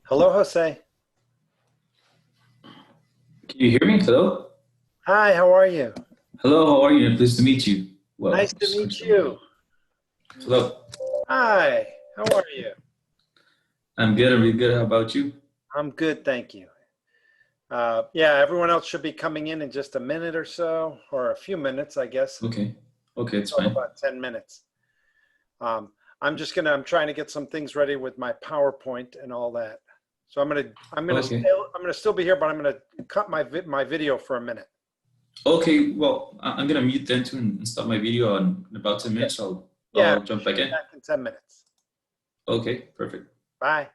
Hello, Jose. Can you hear me? Hello? Hi, how are you? Hello, how are you? Pleased to meet you. Nice Well, to meet you. hello. Hi, how are you? I'm good. I'm really good. How about you? I'm good, thank you. Yeah, everyone else should be coming in just a minute or so, or a few minutes, I guess. Okay. Okay, it's Total fine. about 10 minutes. Um, I'm trying to get some things ready with my PowerPoint and all that. So Okay. I'm gonna still be here, but I'm gonna cut my video for a minute. Okay, well, I'm gonna mute then too and stop my video in about 10 Okay. minutes. I'll Yeah, I'll jump should back be in. back in 10 minutes. Okay, perfect. Bye.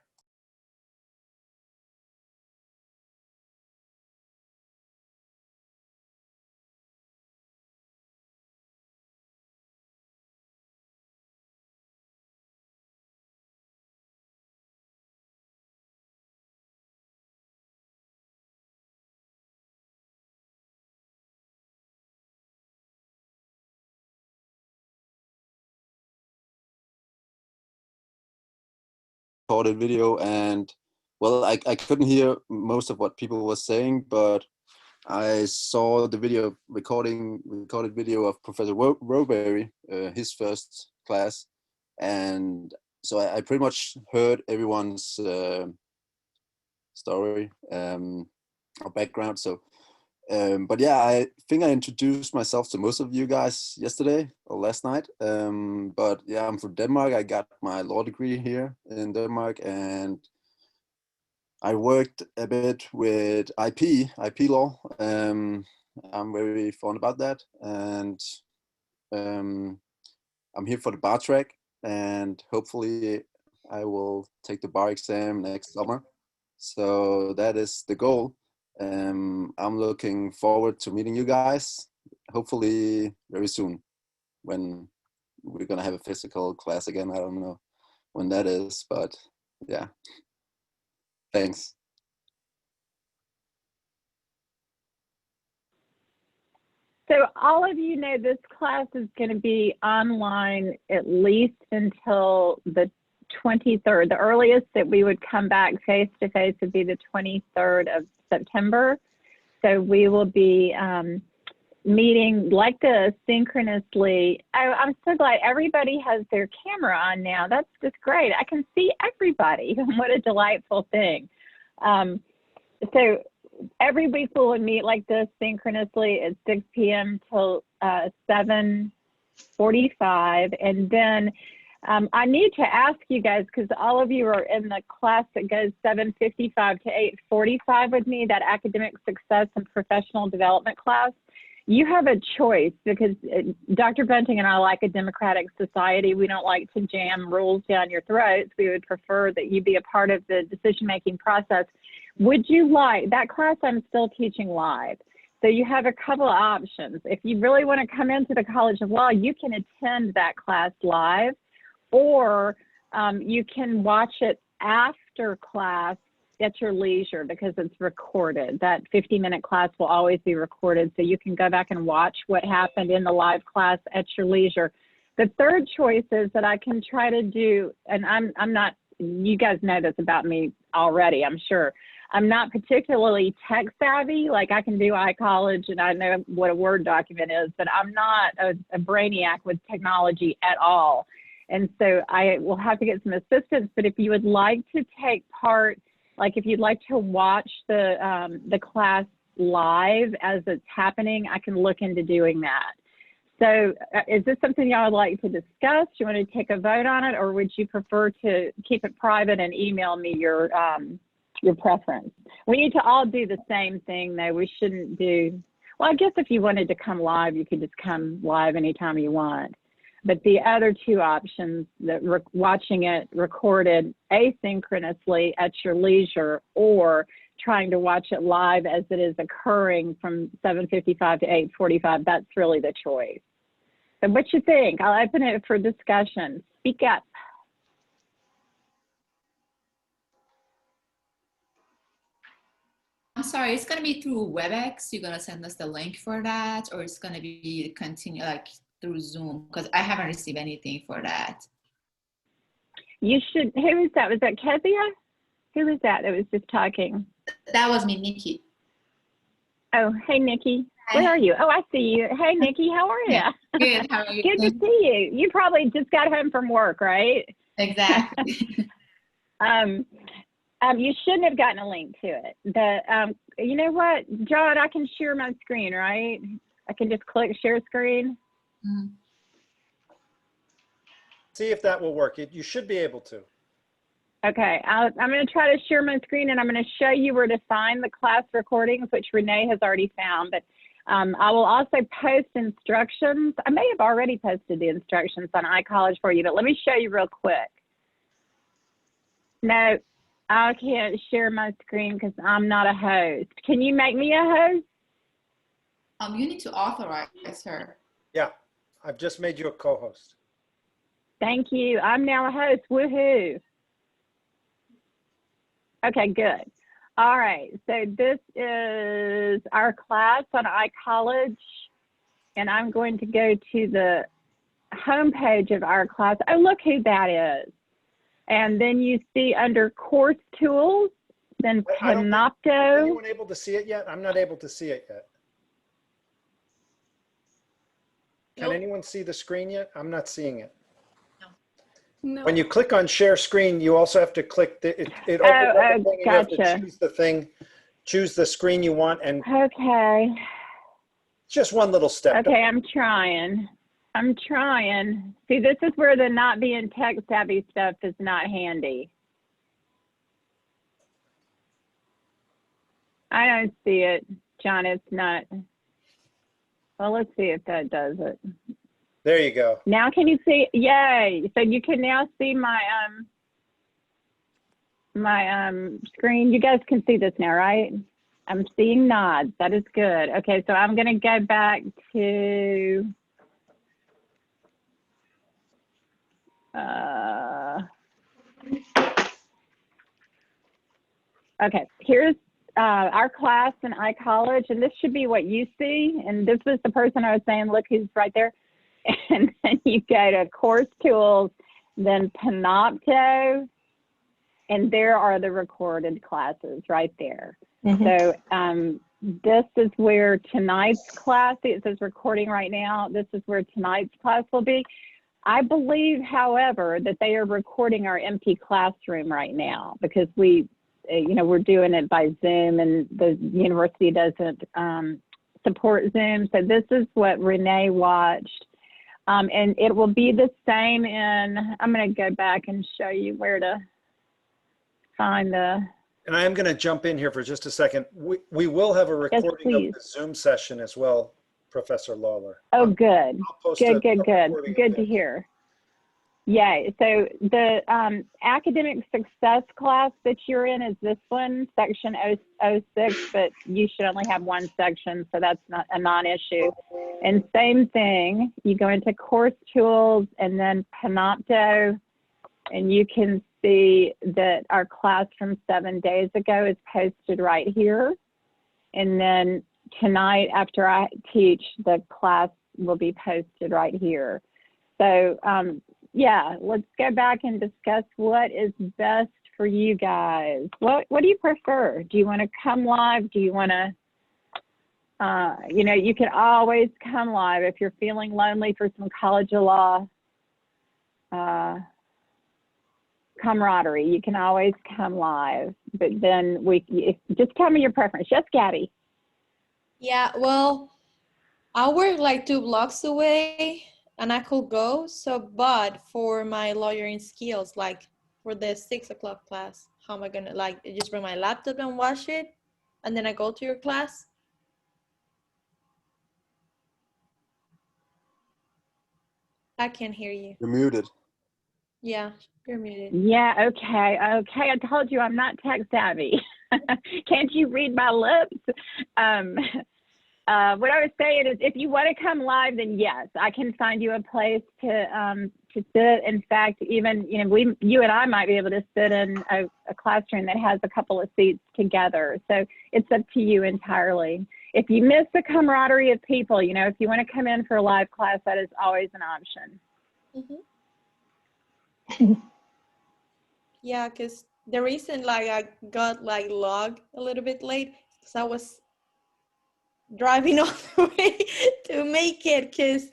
Recorded video, and well, I couldn't hear most of what people were saying, but I saw the recorded video of Professor Roberry, his first class, and so I pretty much heard everyone's story or background. So but yeah, I think I introduced myself to most of you guys yesterday or last night. But yeah, I'm from Denmark. I got my law degree here in Denmark, and I worked a bit with IP law. I'm very fond about that, and um, I'm here for the bar track, and hopefully I will take the bar exam next summer. So that is the goal. I'm looking forward to meeting you guys, hopefully very soon, when we're gonna have a physical class again. I don't know when that is, but yeah, thanks. So all of you know this class is going to be online at least until the 23rd. The earliest that we would come back face to face would be the 23rd of September. So we will be meeting like this synchronously. I'm so glad everybody has their camera on now. That's just great. I can see everybody. What a delightful thing. So every week we'll meet like this synchronously at 6 p.m. till 7:45. And then I need to ask you guys, because all of you are in the class that goes 7:55 to 8:45 with me, that academic success and professional development class. You have a choice, because Dr. Bunting and I like a democratic society. We don't like to jam rules down your throats. We would prefer that you be a part of the decision-making process. Would you like that class? I'm still teaching live. So you have a couple of options. If you really want to come into the College of Law, you can attend that class live, or you can watch it after class at your leisure, because it's recorded. That 50-minute class will always be recorded, so you can go back and watch what happened in the live class at your leisure. The third choice is that I can try to do, and I'm not, you guys know this about me already, I'm sure. I'm not particularly tech savvy. Like, I can do iCollege and I know what a Word document is, but I'm not a brainiac with technology at all. And so I will have to get some assistance. But if you would like to take part, like if you'd like to watch the class live as it's happening, I can look into doing that. So is this something y'all would like to discuss? Do you want to take a vote on it, or would you prefer to keep it private and email me your preference? We need to all do the same thing, though. We shouldn't do, well, I guess if you wanted to come live, you could just come live anytime you want. But the other two options, watching it recorded asynchronously at your leisure, or trying to watch it live as it is occurring from 7:55 to 8:45, that's really the choice. So what you think? I'll open it for discussion. Speak up. I'm sorry, it's gonna be through WebEx. You're gonna send us the link for that, or it's gonna be continue like through Zoom? Because I haven't received anything for that. You should, who is that? Was that Kezia? Who was that was just talking? That was me, Nikki. Oh, hey, Nikki. Hi. Where are you? Oh, I see you. Hey, Nikki, how are you? Good. How are you? Good to see you. You probably just got home from work, right? Exactly. You shouldn't have gotten a link to it. You know what, John? I can share my screen, right? I can just click share screen. Mhm. See if that will work. You should be able to. Okay, I'm going to try to share my screen, and I'm going to show you where to find the class recordings, which Renee has already found. But I will also post instructions. I may have already posted the instructions on iCollege for you, but let me show you real quick. No, I can't share my screen because I'm not a host. Can you make me a host? You need to authorize her. Yeah, I've just made you a co-host. Thank you. I'm now a host. Woohoo. Okay, good. All right, so this is our class on iCollege, and I'm going to go to the homepage of our class. Oh, look who that is. And then you see under course tools, then I don't think- Panopto. Is anyone able to see it yet? I'm not able to see it yet. Can Nope. anyone see the screen yet? I'm not seeing it. No. When you click on share screen, you also have to click it opens up a thing, and you have to gotcha. choose the thing, choose the screen you want, and Okay. just one little step. Okay, I'm trying. See, this is where the not being tech savvy stuff is not handy. I don't see it, John. It's not. Well, let's see if that does it. There you go. Now can you see? Yay! So you can now see my screen. You guys can see this now, right? I'm seeing nods. That is good. Okay, so I'm gonna go back to okay, here's our class in iCollege, and this should be what you see. And this was the person I was saying, look who's right there. And then you go to course tools, then Panopto, and there are the recorded classes right there. Mm-hmm. So this is where tonight's class, it says recording right now. This is where tonight's class will be. I believe, however, that they are recording our empty classroom right now because we're doing it by Zoom, and the university doesn't support Zoom. So this is what Renee watched. And it will be the same I'm going to go back and show you where to find the. And I am going to jump in here for just a second. We will have a recording of please. the Zoom session as well, Professor Lawler. Oh, good. I'll post Good, a good, good. recording of Good to this. hear. Yay. So the academic success class that you're in is this one, section 006, but you should only have one section, so that's not a non-issue. And same thing, you go into course tools and then Panopto, and you can see that our class from 7 days ago is posted right here. And then tonight, after I teach, the class will be posted right here. So yeah, let's go back and discuss what is best for you guys. What do you prefer? Do you want to come live? Do you want to, you can always come live if you're feeling lonely for some College of Law camaraderie. You can always come live, but then just tell me your preference. Yes, Gabby. Yeah, well, I work like 2 blocks away and I could go. So, but for my lawyering skills, like for the 6 o'clock class, how am I gonna just bring my laptop and watch it? And then I go to your class? I can't hear you. You're muted. Yeah, you're muted. Yeah, okay. I told you I'm not tech savvy. Can't you read my lips? What I was saying is if you want to come live, then yes, I can find you a place to sit. In fact, even, you and I might be able to sit in a classroom that has a couple of seats together. So it's up to you entirely. If you miss the camaraderie of people, if you want to come in for a live class, that is always an option. Mm-hmm. Yeah, because the reason like I got like log a little bit late because I was driving all the way to make it because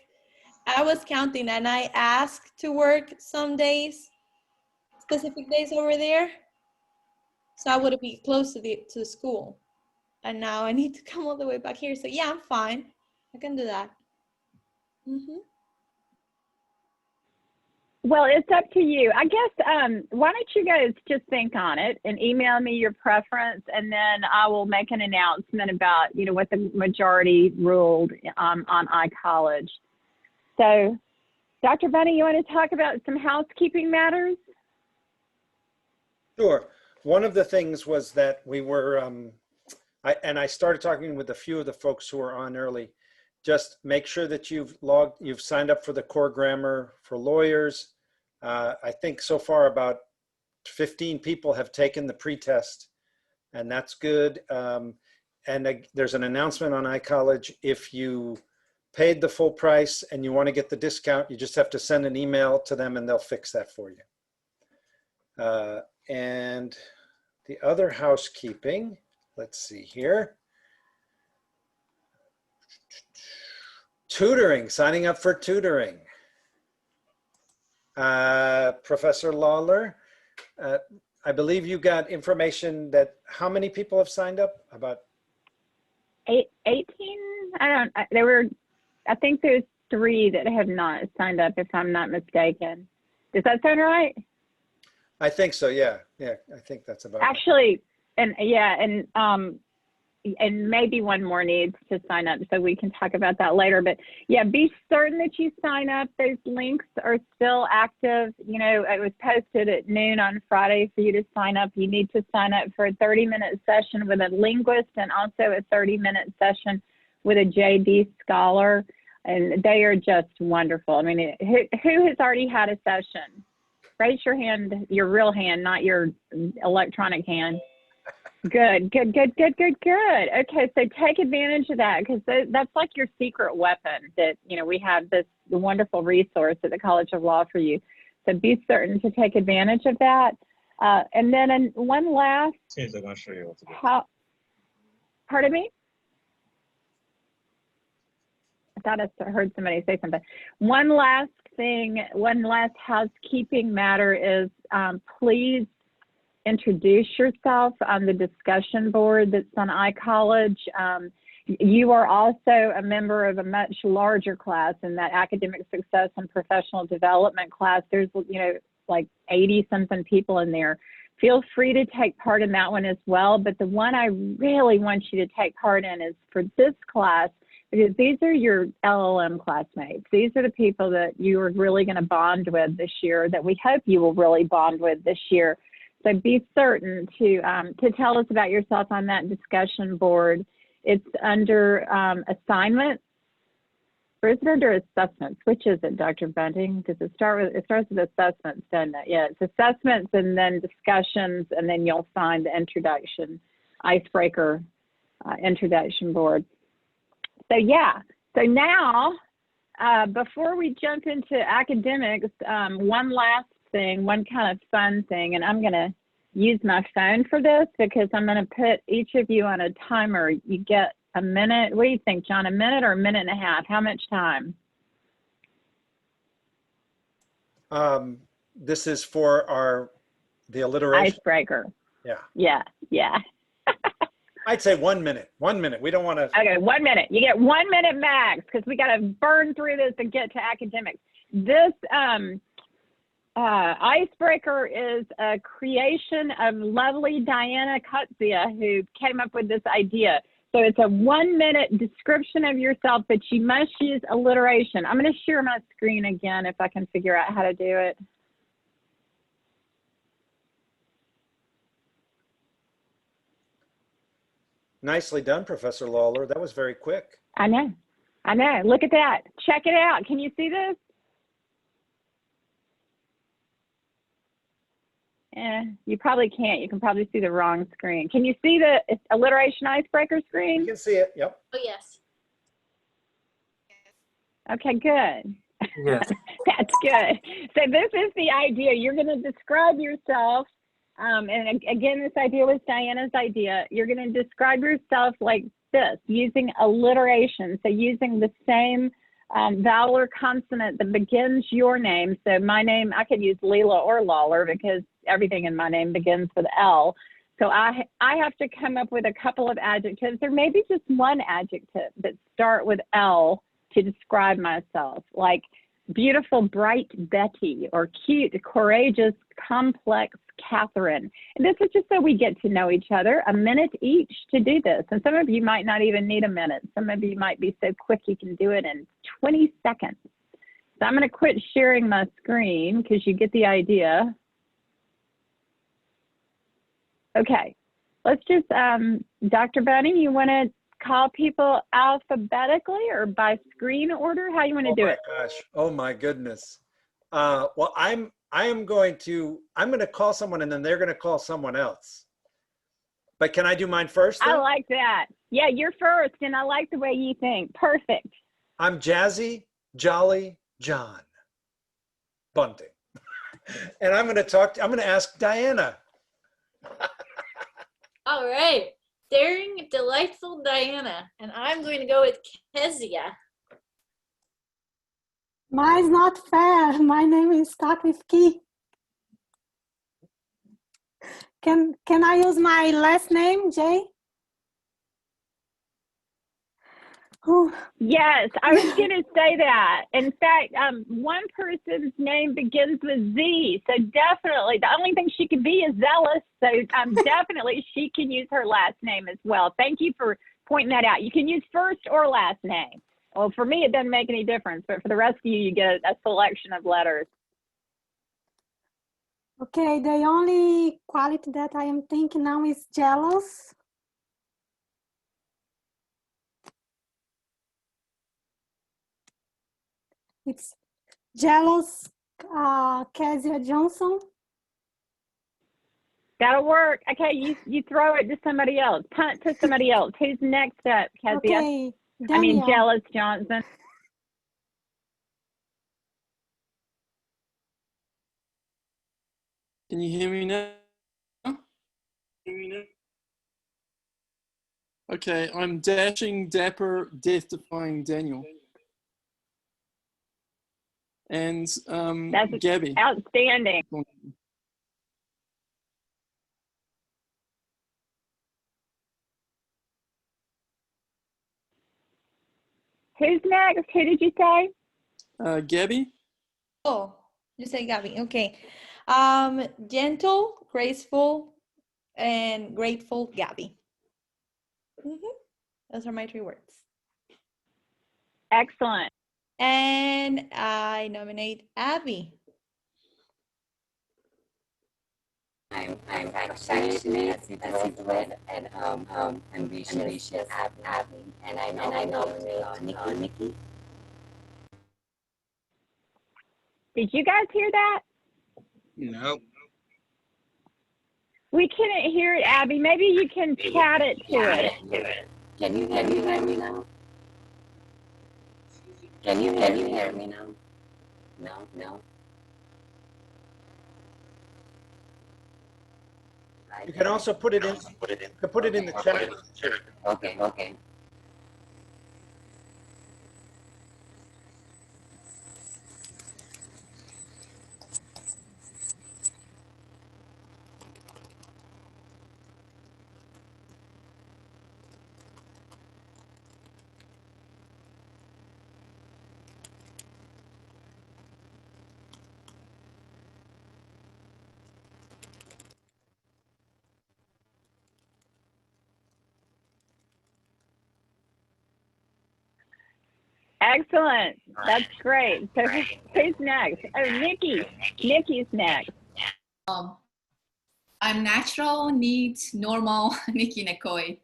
I was counting and I asked to work some days, specific days over there. So I would be close to the school. And now I need to come all the way back here. So yeah, I'm fine. I can do that. Mm-hmm. Well, it's up to you. I guess, why don't you guys just think on it and email me your preference, and then I will make an announcement about, you know, what the majority ruled on iCollege. So, Dr. Bunny, you want to talk about some housekeeping matters? Sure. One of the things was that we were, I started talking with a few of the folks who were on early. Just make sure that you've signed up for the core grammar for lawyers. I think so far about 15 people have taken the pretest, and that's good. There's an announcement on iCollege. If you paid the full price and you want to get the discount, you just have to send an email to them and they'll fix that for you. And the other housekeeping, let's see here. Tutoring, signing up for tutoring. Professor Lawler, I believe you got information that how many people have signed up? About 18? I think there's 3 that have not signed up, if I'm not mistaken. Does that sound right? I think so, yeah. Yeah, I think that's about Actually, and maybe one more needs to sign up, so we can talk about that later. But yeah, be certain that you sign up. Those links are still active. You know, it was posted at noon on Friday for you to sign up. You need to sign up for a 30-minute session with a linguist and also a 30-minute session with a JD scholar. And they are just wonderful. I mean, who has already had a session? Raise your hand, your real hand, not your electronic hand. Good. Okay, so take advantage of that, because that's like your secret weapon that, you know, we have this wonderful resource at the College of Law for you. So be certain to take advantage of that. And then one last, pardon me? I thought I heard somebody say something. One last thing, one last housekeeping matter is please introduce yourself on the discussion board that's on iCollege. You are also a member of a much larger class in that academic success and professional development class. There's, you know, like 80-something people in there. Feel free to take part in that one as well. But the one I really want you to take part in is for this class, because these are your LLM classmates. These are the people that you are really going to bond with this year, that we hope you will really bond with this year. So be certain to tell us about yourself on that discussion board. It's under assignments, or is it under assessments? Which is it, Dr. Bunting? Does it start with, it starts with assessments, doesn't it? Yeah, it's assessments and then discussions, and then you'll find the introduction, icebreaker introduction board. So yeah, so now, before we jump into academics, one last thing, one kind of fun thing, and I'm gonna use my phone for this because I'm gonna put each of you on a timer. You get a minute. What do you think, John, a minute or a minute and a half? How much time? This is for the alliteration? Icebreaker. Yeah. Yeah. I'd say 1 minute. 1 minute. We don't want to. Okay, 1 minute. You get 1 minute max, because we got to burn through this and get to academics. This icebreaker is a creation of lovely Diana Cutzia, who came up with this idea. So it's a 1 minute description of yourself, but you must use alliteration. I'm going to share my screen again if I can figure out how to do it. Nicely done, Professor Lawler. That was very quick. I know. Look at that. Check it out. Can you see this? You probably can't. You can probably see the wrong screen. Can you see the alliteration icebreaker screen? You can see it. Yep. Oh, yes. Okay, good. Yes. That's good. So this is the idea. You're going to describe yourself Again, this idea was Diana's idea. You're going to describe yourself like this, using alliteration. So using the same vowel or consonant that begins your name. So my name, I could use Leela or Lawler because everything in my name begins with L. So I have to come up with a couple of adjectives, or maybe just one adjective that start with L to describe myself, like beautiful, bright Betty, or cute, courageous, complex Catherine. And this is just so we get to know each other. A minute each to do this. And some of you might not even need a minute. Some of you might be so quick you can do it in 20 seconds. So I'm going to quit sharing my screen because you get the idea. Okay, let's just, Dr. Bunny, you want to call people alphabetically or by screen order? How you want to do it? Oh my gosh. Oh my goodness. Well, I'm going to call someone and then they're going to call someone else. But can I do mine first then? I like that. Yeah, you're first, and I like the way you think. Perfect. I'm Jazzy Jolly John Bunting. And I'm going to ask Diana. All right. Daring, delightful Diana. And I'm going to go with Kezia. Mine's not fair. My name is start with Key. Can I use my last name, Jay? Ooh. Yes, I was going to say that. In fact, one person's name begins with Z, so definitely the only thing she can be is zealous. So definitely she can use her last name as well. Thank you for pointing that out. You can use first or last name. Well, for me, it doesn't make any difference, but for the rest of you, you get a selection of letters. Okay, the only quality that I am thinking now is jealous. It's jealous, Kezia Johnson. That'll work. Okay, you throw it to somebody else. Punt to somebody else. Who's next up, Kezia? Okay, I mean, Daniel. Jealous Johnson. Can you hear me now? Okay, I'm dashing, dapper, death-defying Daniel. And That's Gabby. outstanding. Who's next? Who did you say? Gabby. Oh, you say Gabby. Okay. Gentle, graceful, and grateful Gabby. Those are my 3 words. Excellent. And I nominate Abby. I'm affectionate, adroit, and ambitious Abby, and I nominate Nikki. Did you guys hear that? No. We couldn't hear it, Abby. Maybe you can chat it to it. Can you hear me now? Can you hear me now? No. You can also put it in the chat. Okay. Excellent. That's great. So who's next? Oh, Nikki. Nikki's next. I'm natural, neat, normal, Nikki Nikoi.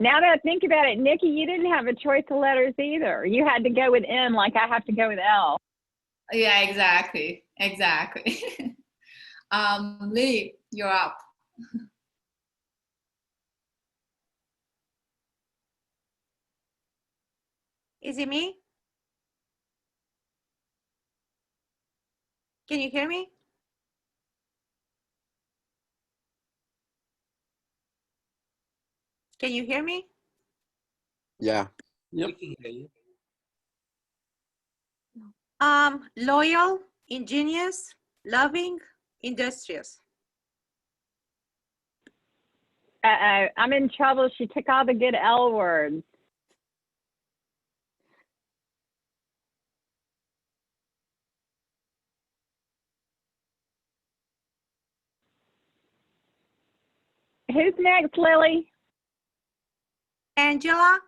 Now that I think about it, Nikki, you didn't have a choice of letters either. You had to go with N like I have to go with L. Yeah, exactly. Lee, you're up. Is it me? Can you hear me? Can you hear me? Yeah. Yep. We can hear you. Loyal, ingenious, loving, industrious. Uh-oh, I'm in trouble. She took all the good L words. Who's next, Lily? Angela?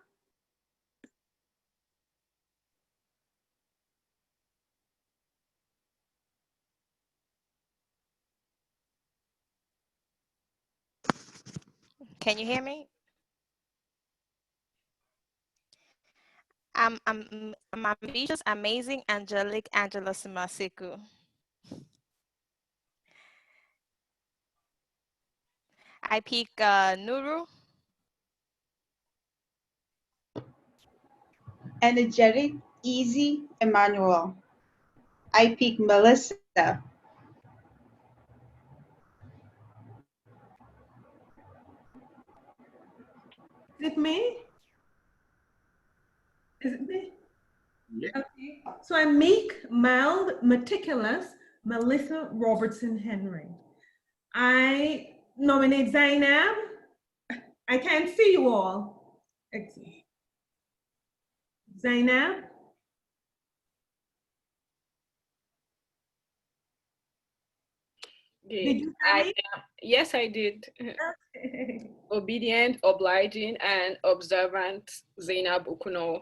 Can you hear me? I'm ambitious, amazing, angelic, Angela Simasiku. I pick Nuru. Energetic, easy, Emmanuel. I pick Melissa. Is it me? Is it me? Yeah. Okay. So I'm meek, mild, meticulous, Melissa Robertson Henry. I nominate Zainab. I can't see you all. Zainab? Did you say? Yes, I did. Okay. Obedient, obliging, and observant Zainab Okuno.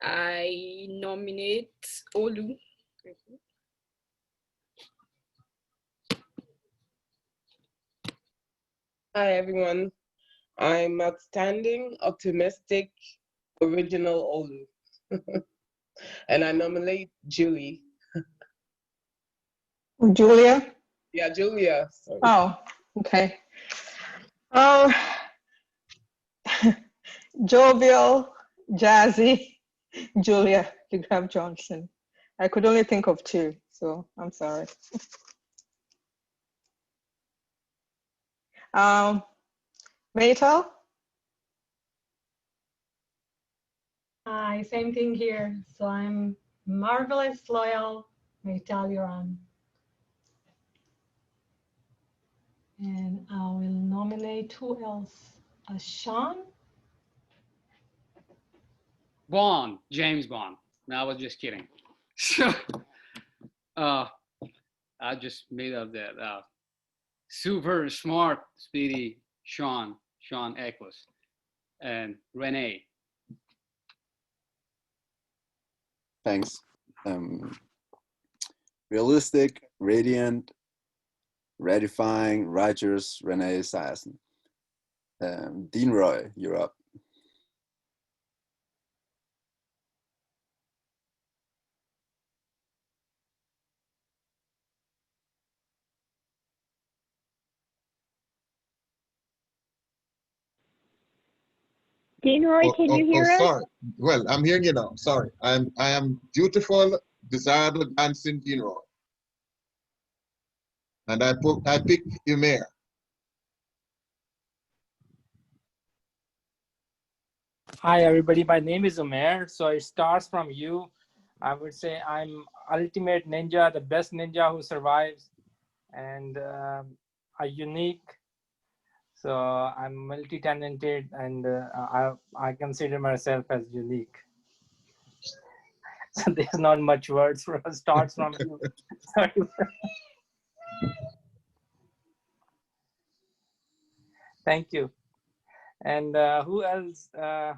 I nominate Olu. Hi, everyone. I'm outstanding, optimistic, original Olu. And I nominate Julie. Julia? Yeah, Julia. Sorry. Oh, okay. Oh, jovial, jazzy, Julia DeGraff Johnson. I could only think of two, so I'm sorry. Maytal? Hi, same thing here. So I'm marvelous, loyal, Maytal, you're on. And I will nominate who else? Sean? Bond, James Bond. No, I was just kidding. I just made up that. Super smart, speedy Sean Eccles, and Renee. Thanks. Realistic, radiant, ratifying, righteous, Renee Siasen. Dean Roy, you're up. Dean Roy, can you hear us? Sorry. Well, I'm hearing you now. Sorry. I am beautiful, desirable, dancing Dean Roy. And I pick Umair. Hi, everybody. My name is Umair. So it starts from you. I would say I'm ultimate ninja, the best ninja who survives, and a unique. So I'm multi-talented, and I consider myself as unique. So there's not much words for us. Starts from you. Sorry. Thank you. And who else? I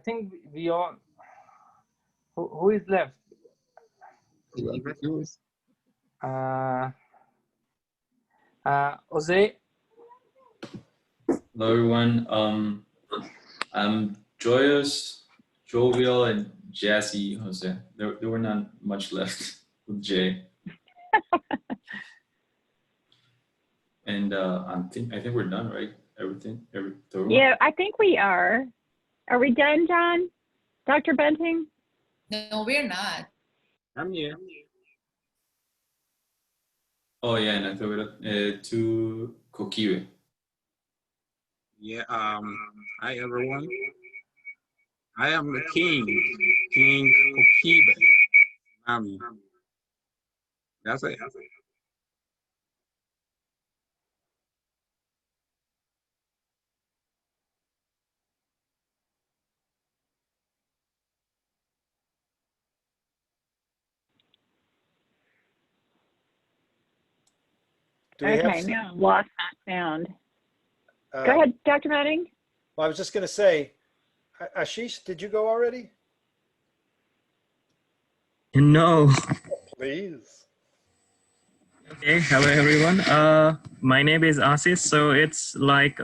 think we all. Who is left? Jose. Hello, everyone. I'm joyous, jovial, and jazzy, Jose. There were not much left with Jay. And I think we're done, right? Everything. Yeah, I think we are. Are we done, John? Dr. Bunting? No, we're not. I'm here. Oh yeah, and I throw it up to Kokiwe. Yeah. Hi everyone. I am the king, King Kokibe. Nami. That's it. Do we have Okay, some, now I've lost my sound. Go ahead, Dr. Manning. Well, I was just going to say, Ashish, did you go already? No. Please. Okay, hello everyone. My name is Asis, so it's like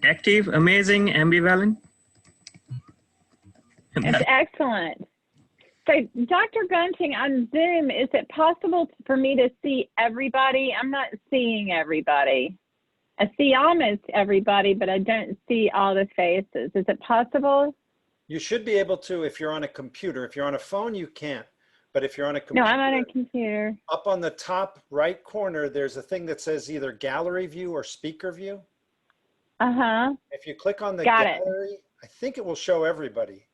active, amazing, ambivalent. It's excellent. So, Dr. Bunting, on Zoom, is it possible for me to see everybody? I'm not seeing everybody. I see almost everybody, but I don't see all the faces. Is it possible? You should be able to if you're on a computer. If you're on a phone, you can't. But if you're on a No, computer, I'm on a computer. up on the top right corner, there's a thing that says either gallery view or speaker view. Uh-huh. If you click on the Got it. gallery, I think it will show everybody.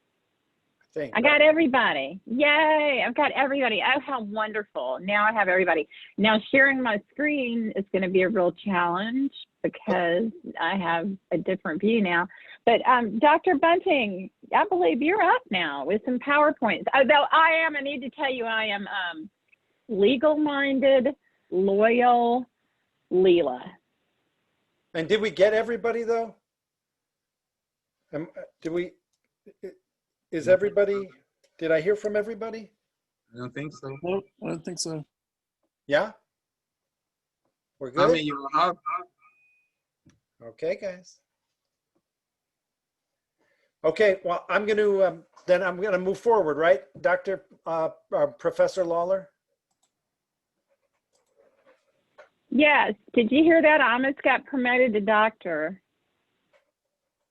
I think. I got everybody. Yay, I've got everybody. Oh, how wonderful. Now I have everybody. Now sharing my screen is going to be a real challenge because I have a different view now. But Dr. Bunting, I believe you're up now with some PowerPoints. Although I need to tell you, I am legal-minded, loyal Leela. And did we get everybody though? Is everybody, did I hear from everybody? I don't think so. No, I don't think so. Yeah? We're good? I mean, you're up. Okay, guys. Okay, well, I'm going to, then I'm going to move forward, right? Professor Lawler? Yes, did you hear that? I almost got promoted to doctor.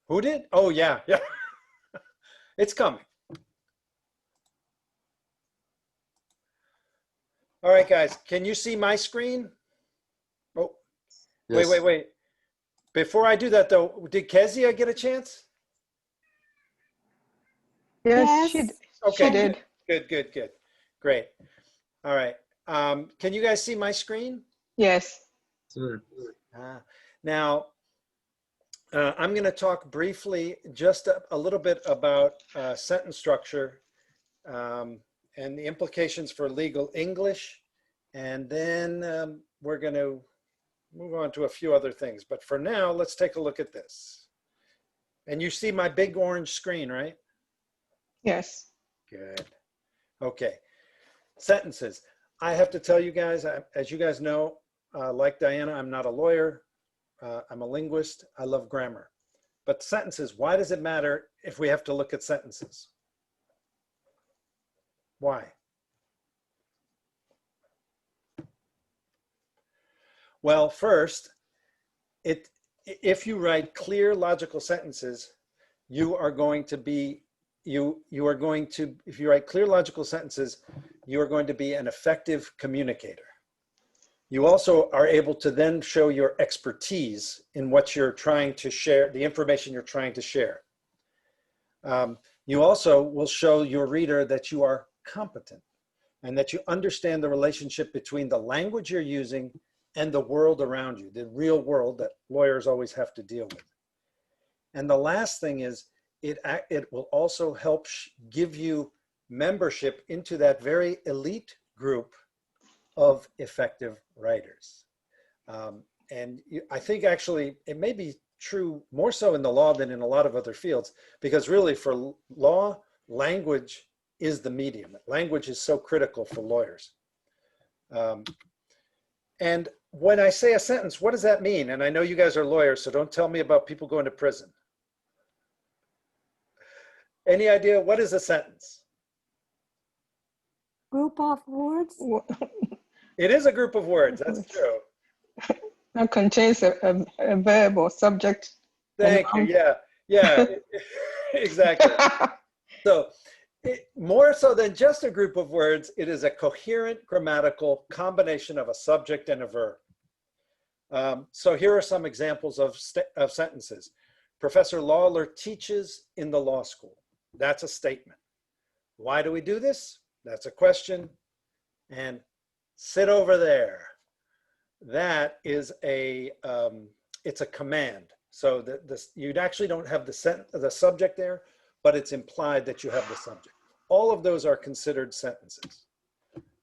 Who did? Oh, yeah, yeah. It's coming. All right, guys, can you see my screen? Oh, Yes. wait. Before I do that, though, did Kezia get a chance? Yes, Okay, she did. good. Great. All right. Can you guys see my screen? Yes. Sure. Now, I'm going to talk briefly just a little bit about sentence structure and the implications for legal English. And then we're going to move on to a few other things. But for now, let's take a look at this. And you see my big orange screen, right? Yes. Good. Okay. Sentences. I have to tell you guys, as you guys know, like Diana, I'm not a lawyer. I'm a linguist. I love grammar. But sentences, why does it matter if we have to look at sentences? Why? Well, first, if you write clear, logical sentences, you are going to be, if you write clear, logical sentences, you are going to be an effective communicator. You also are able to then show your expertise in what you're trying to share, the information you're trying to share. You also will show your reader that you are competent and that you understand the relationship between the language you're using and the world around you, the real world that lawyers always have to deal with. And the last thing is, it will also help give you membership into that very elite group of effective writers. I think actually it may be true more so in the law than in a lot of other fields, because really for law, language is the medium. Language is so critical for lawyers. And when I say a sentence, what does that mean? And I know you guys are lawyers, so don't tell me about people going to prison. Any idea what is a sentence? Group of words. It is a group of words, that's true. That contains a verb or subject. Thank you, yeah, exactly. So More so than just a group of words, it is a coherent grammatical combination of a subject and a verb. So here are some examples of sentences. Professor Lawler teaches in the law school. That's a statement. Why do we do this? That's a question. And sit over there. That is it's a command. So you actually don't have the subject there, but it's implied that you have the subject. All of those are considered sentences.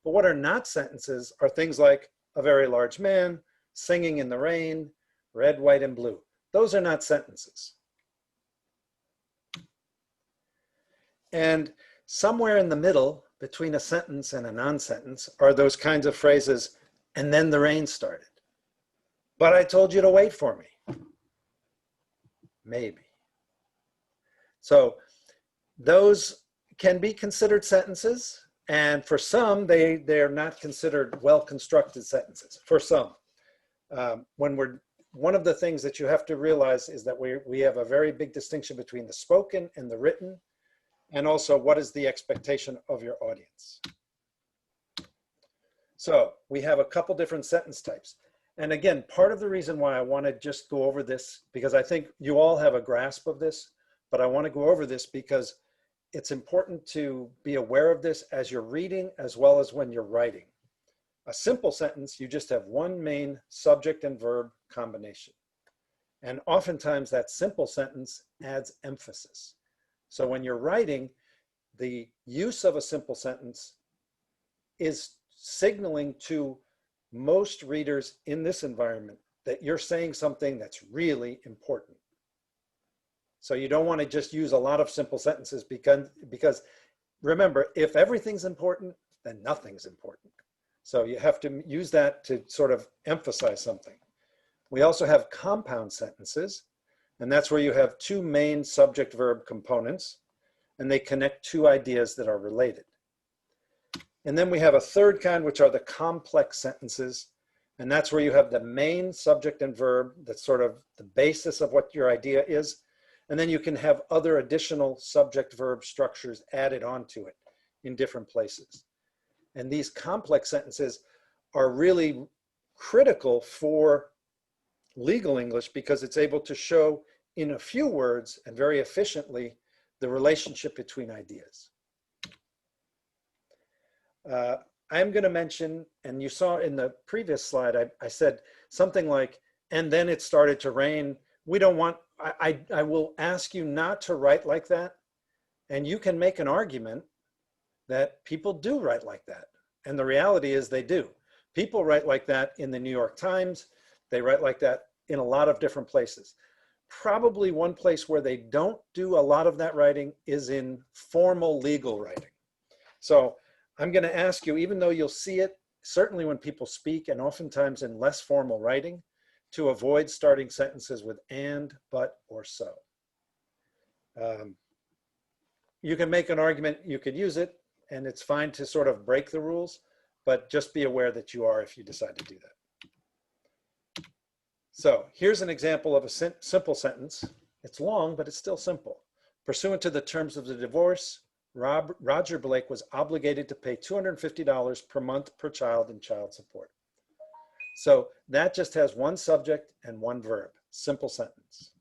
But what are not sentences are things like a very large man, singing in the rain, red, white, and blue. Those are not sentences. And somewhere in the middle between a sentence and a non-sentence are those kinds of phrases, and then the rain started. But I told you to wait for me. Maybe. So those can be considered sentences, and for some, they're not considered well-constructed sentences. For some. One of the things that you have to realize is that we have a very big distinction between the spoken and the written, and also what is the expectation of your audience. So we have a couple different sentence types. And again, part of the reason why I want to just go over this, because I think you all have a grasp of this, but I want to go over this because it's important to be aware of this as you're reading as well as when you're writing. A simple sentence, you just have one main subject and verb combination. And oftentimes that simple sentence adds emphasis. So when you're writing, the use of a simple sentence is signaling to most readers in this environment that you're saying something that's really important. So you don't want to just use a lot of simple sentences because remember, if everything's important, then nothing's important. So you have to use that to sort of emphasize something. We also have compound sentences, and that's where you have two main subject-verb components, and they connect two ideas that are related. And then we have a third kind, which are the complex sentences, and that's where you have the main subject and verb that's sort of the basis of what your idea is, and then you can have other additional subject-verb structures added onto it in different places. And these complex sentences are really critical for legal English because it's able to show in a few words and very efficiently the relationship between ideas. I'm going to mention, and you saw in the previous slide, I said something like, and then it started to rain. We don't want, I will ask you not to write like that. And you can make an argument that people do write like that. And the reality is they do. People write like that in the New York Times. They write like that in a lot of different places. Probably one place where they don't do a lot of that writing is in formal legal writing. So I'm going to ask you, even though you'll see it, certainly when people speak and oftentimes in less formal writing, to avoid starting sentences with and, but, or so. You can make an argument, you could use it, and it's fine to sort of break the rules, but just be aware that you are if you decide to do that. So here's an example of a simple sentence. It's long, but it's still simple. Pursuant to the terms of the divorce, Roger Blake was obligated to pay $250 per month per child in child support. So that just has one subject and one verb, simple sentence.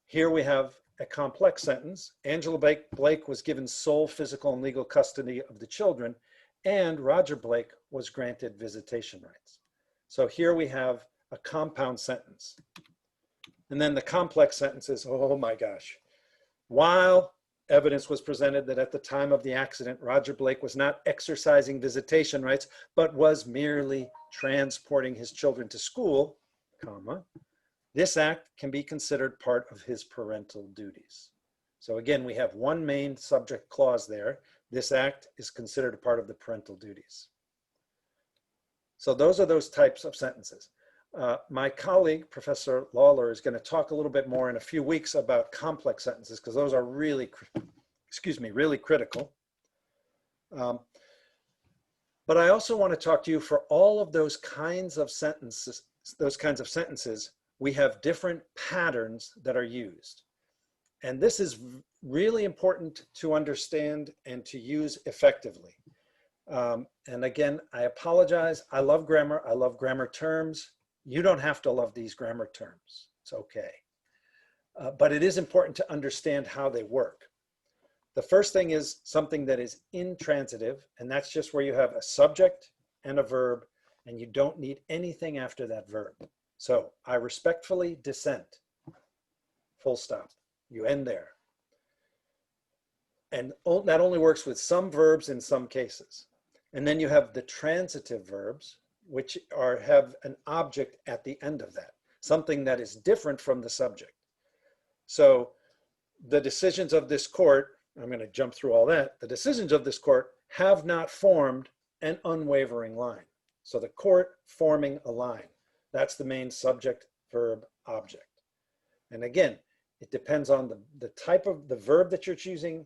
Here we have a complex sentence. Angela Blake was given sole physical and legal custody of the children, and Roger Blake was granted visitation rights. So here we have a compound sentence. And then the complex sentence is, oh my gosh. While evidence was presented that at the time of the accident, Roger Blake was not exercising visitation rights, but was merely transporting his children to school, comma, this act can be considered part of his parental duties. So again, we have one main subject clause there. This act is considered a part of the parental duties. So those are those types of sentences. My colleague, Professor Lawler, is going to talk a little bit more in a few weeks about complex sentences because those are really, really critical. But I also want to talk to you for all of those kinds of sentences, we have different patterns that are used. And this is really important to understand and to use effectively. And again, I apologize. I love grammar. I love grammar terms. You don't have to love these grammar terms. It's okay. But it is important to understand how they work. The first thing is something that is intransitive, and that's just where you have a subject and a verb, and you don't need anything after that verb. So I respectfully dissent. Full stop. You end there. And that only works with some verbs in some cases. And then you have the transitive verbs, which have an object at the end of that, something that is different from the subject. So the decisions of this court, I'm going to jump through all that, the decisions of this court have not formed an unwavering line. So the court forming a line, that's the main subject, verb, object. And again, it depends on the type of the verb that you're choosing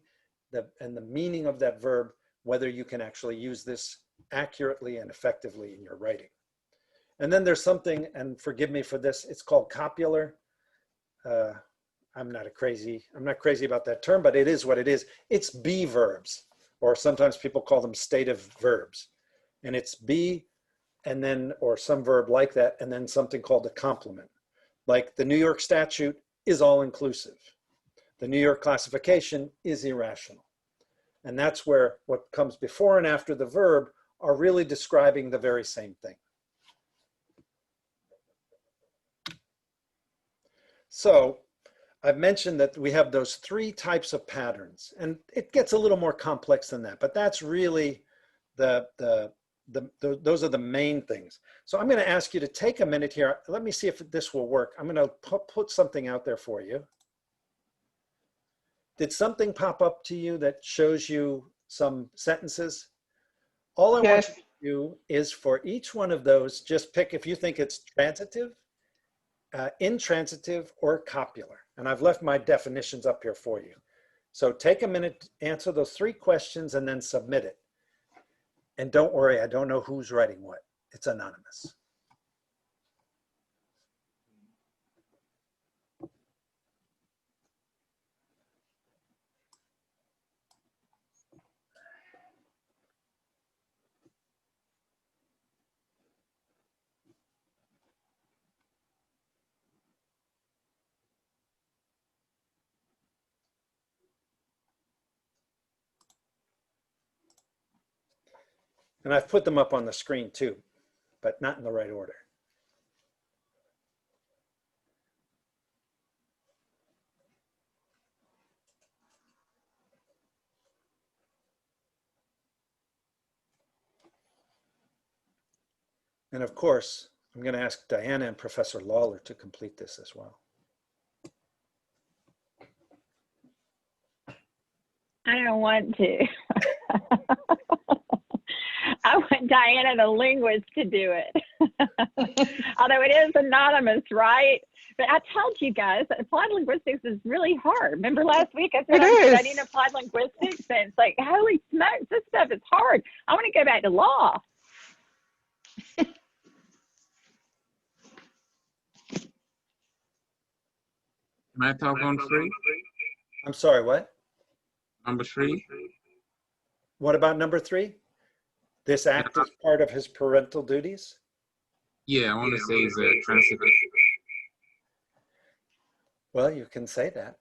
and the meaning of that verb, whether you can actually use this accurately and effectively in your writing. And then there's something, and forgive me for this, it's called copular. I'm not crazy about that term, but it is what it is. It's be verbs, or sometimes people call them stative verbs. And it's be, and then, or some verb like that, and then something called a complement. Like the New York statute is all inclusive. The New York classification is irrational. And that's where what comes before and after the verb are really describing the very same thing. So I've mentioned that we have those three types of patterns, and it gets a little more complex than that, but that's really those are the main things. So I'm going to ask you to take a minute here. Let me see if this will work. I'm going to put something out there for you. Did something pop up to you that shows you some sentences? All I want you to do is for each one of those, just pick if you think it's transitive, intransitive, or copular. And I've left my definitions up here for you. So take a minute, answer those three questions, and then submit it. And don't worry, I don't know who's writing what. It's anonymous. And I've put them up on the screen too, but not in the right order. And of course, I'm going to ask Diana and Professor Lawler to complete this as well. I don't want to. I want Diana, the linguist, to do it. Although it is anonymous, right? But I told you guys that applied linguistics is really hard. Remember last week I said I'm studying applied linguistics, and it's like, holy smokes, this stuff is hard. I want to go back to law. Can I talk on 3? I'm sorry, what? Number 3. What about number 3? This act is part of his parental duties? Yeah, I want to say it's a transitive. Well, you can say that.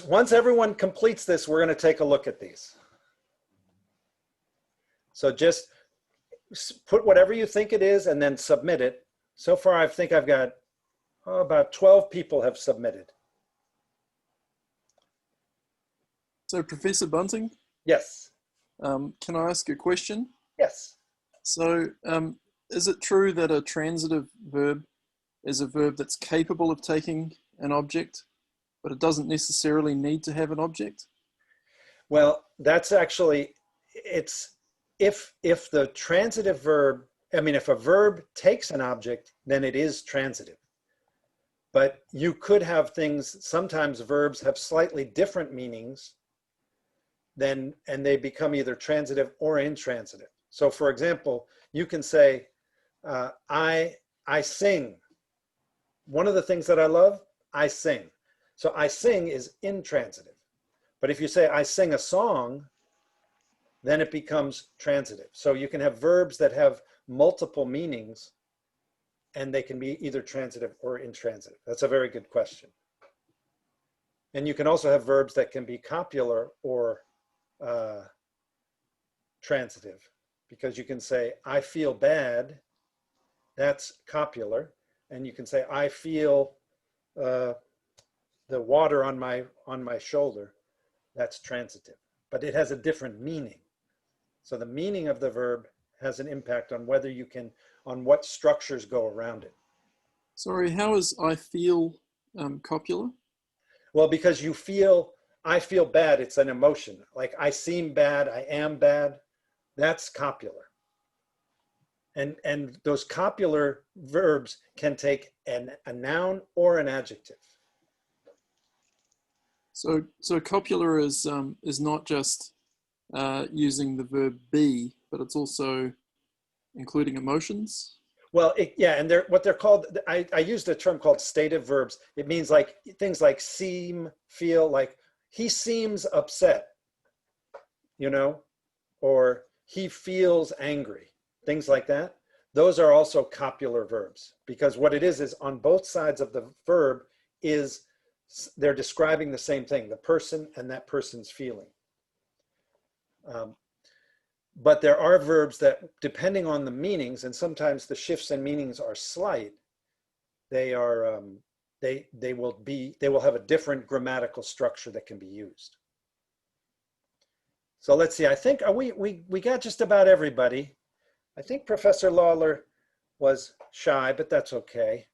Once everyone completes this, we're going to take a look at these. So just put whatever you think it is and then submit it. So far, I think I've got about 12 people have submitted. So Professor Bunting? Yes. Can I ask a question? Yes. So is it true that a transitive verb is a verb that's capable of taking an object, but it doesn't necessarily need to have an object? Well, that's actually, it's if the transitive verb, if a verb takes an object, then it is transitive. But you could have things, sometimes verbs have slightly different meanings and they become either transitive or intransitive. So for example, you can say, I sing. One of the things that I love, I sing. So I sing is intransitive. But if you say, I sing a song, then it becomes transitive. So you can have verbs that have multiple meanings, and they can be either transitive or intransitive. That's a very good question. And you can also have verbs that can be copular or transitive, because you can say, I feel bad, that's copular. And you can say, I feel the water on my shoulder, that's transitive. But it has a different meaning. So the meaning of the verb has an impact on whether you can, on what structures go around it. Sorry, how is I feel copular? Well, because you feel, I feel bad, it's an emotion. Like I seem bad, I am bad, that's copular. And those copular verbs can take a noun or an adjective. So copular is not just using the verb be, but it's also including emotions. Well, yeah, and what they're called, I used a term called stative verbs. It means like things like seem, feel, like he seems upset, you know, or he feels angry, things like that. Those are also copular verbs, because what it is on both sides of the verb is they're describing the same thing, the person and that person's feeling. But there are verbs that, depending on the meanings, and sometimes the shifts in meanings are slight, they are they will have a different grammatical structure that can be used. So let's see. I think we got just about everybody. I think Professor Lawler was shy, but that's okay.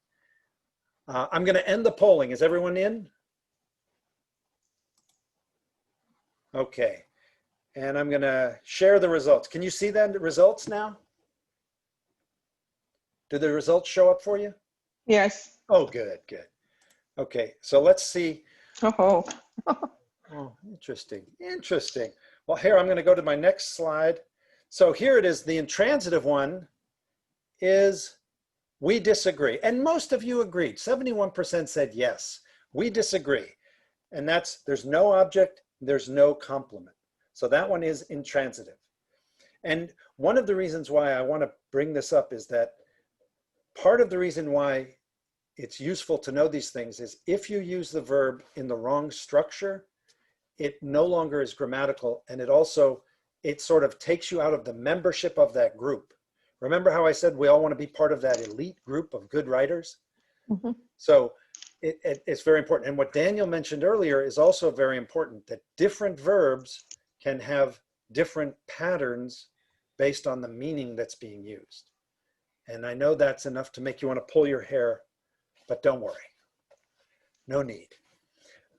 I'm going to end the polling. Is everyone in? Okay. And I'm going to share the results. Can you see the results now? Do the results show up for you? Yes. Oh, good, good. Okay, so let's see. Oh. Oh, interesting, interesting. Well, here, I'm going to go to my next slide. So here it is. The intransitive one is we disagree. And most of you agreed. 71% said yes, we disagree. And that's, there's no object, there's no complement. So that one is intransitive. And one of the reasons why I want to bring this up is that part of the reason why it's useful to know these things is if you use the verb in the wrong structure, it no longer is grammatical, and it sort of takes you out of the membership of that group. Remember how I said we all want to be part of that elite group of good writers? Mm-hmm. So it's very important. And what Daniel mentioned earlier is also very important, that different verbs can have different patterns based on the meaning that's being used. And I know that's enough to make you want to pull your hair, but don't worry, no need.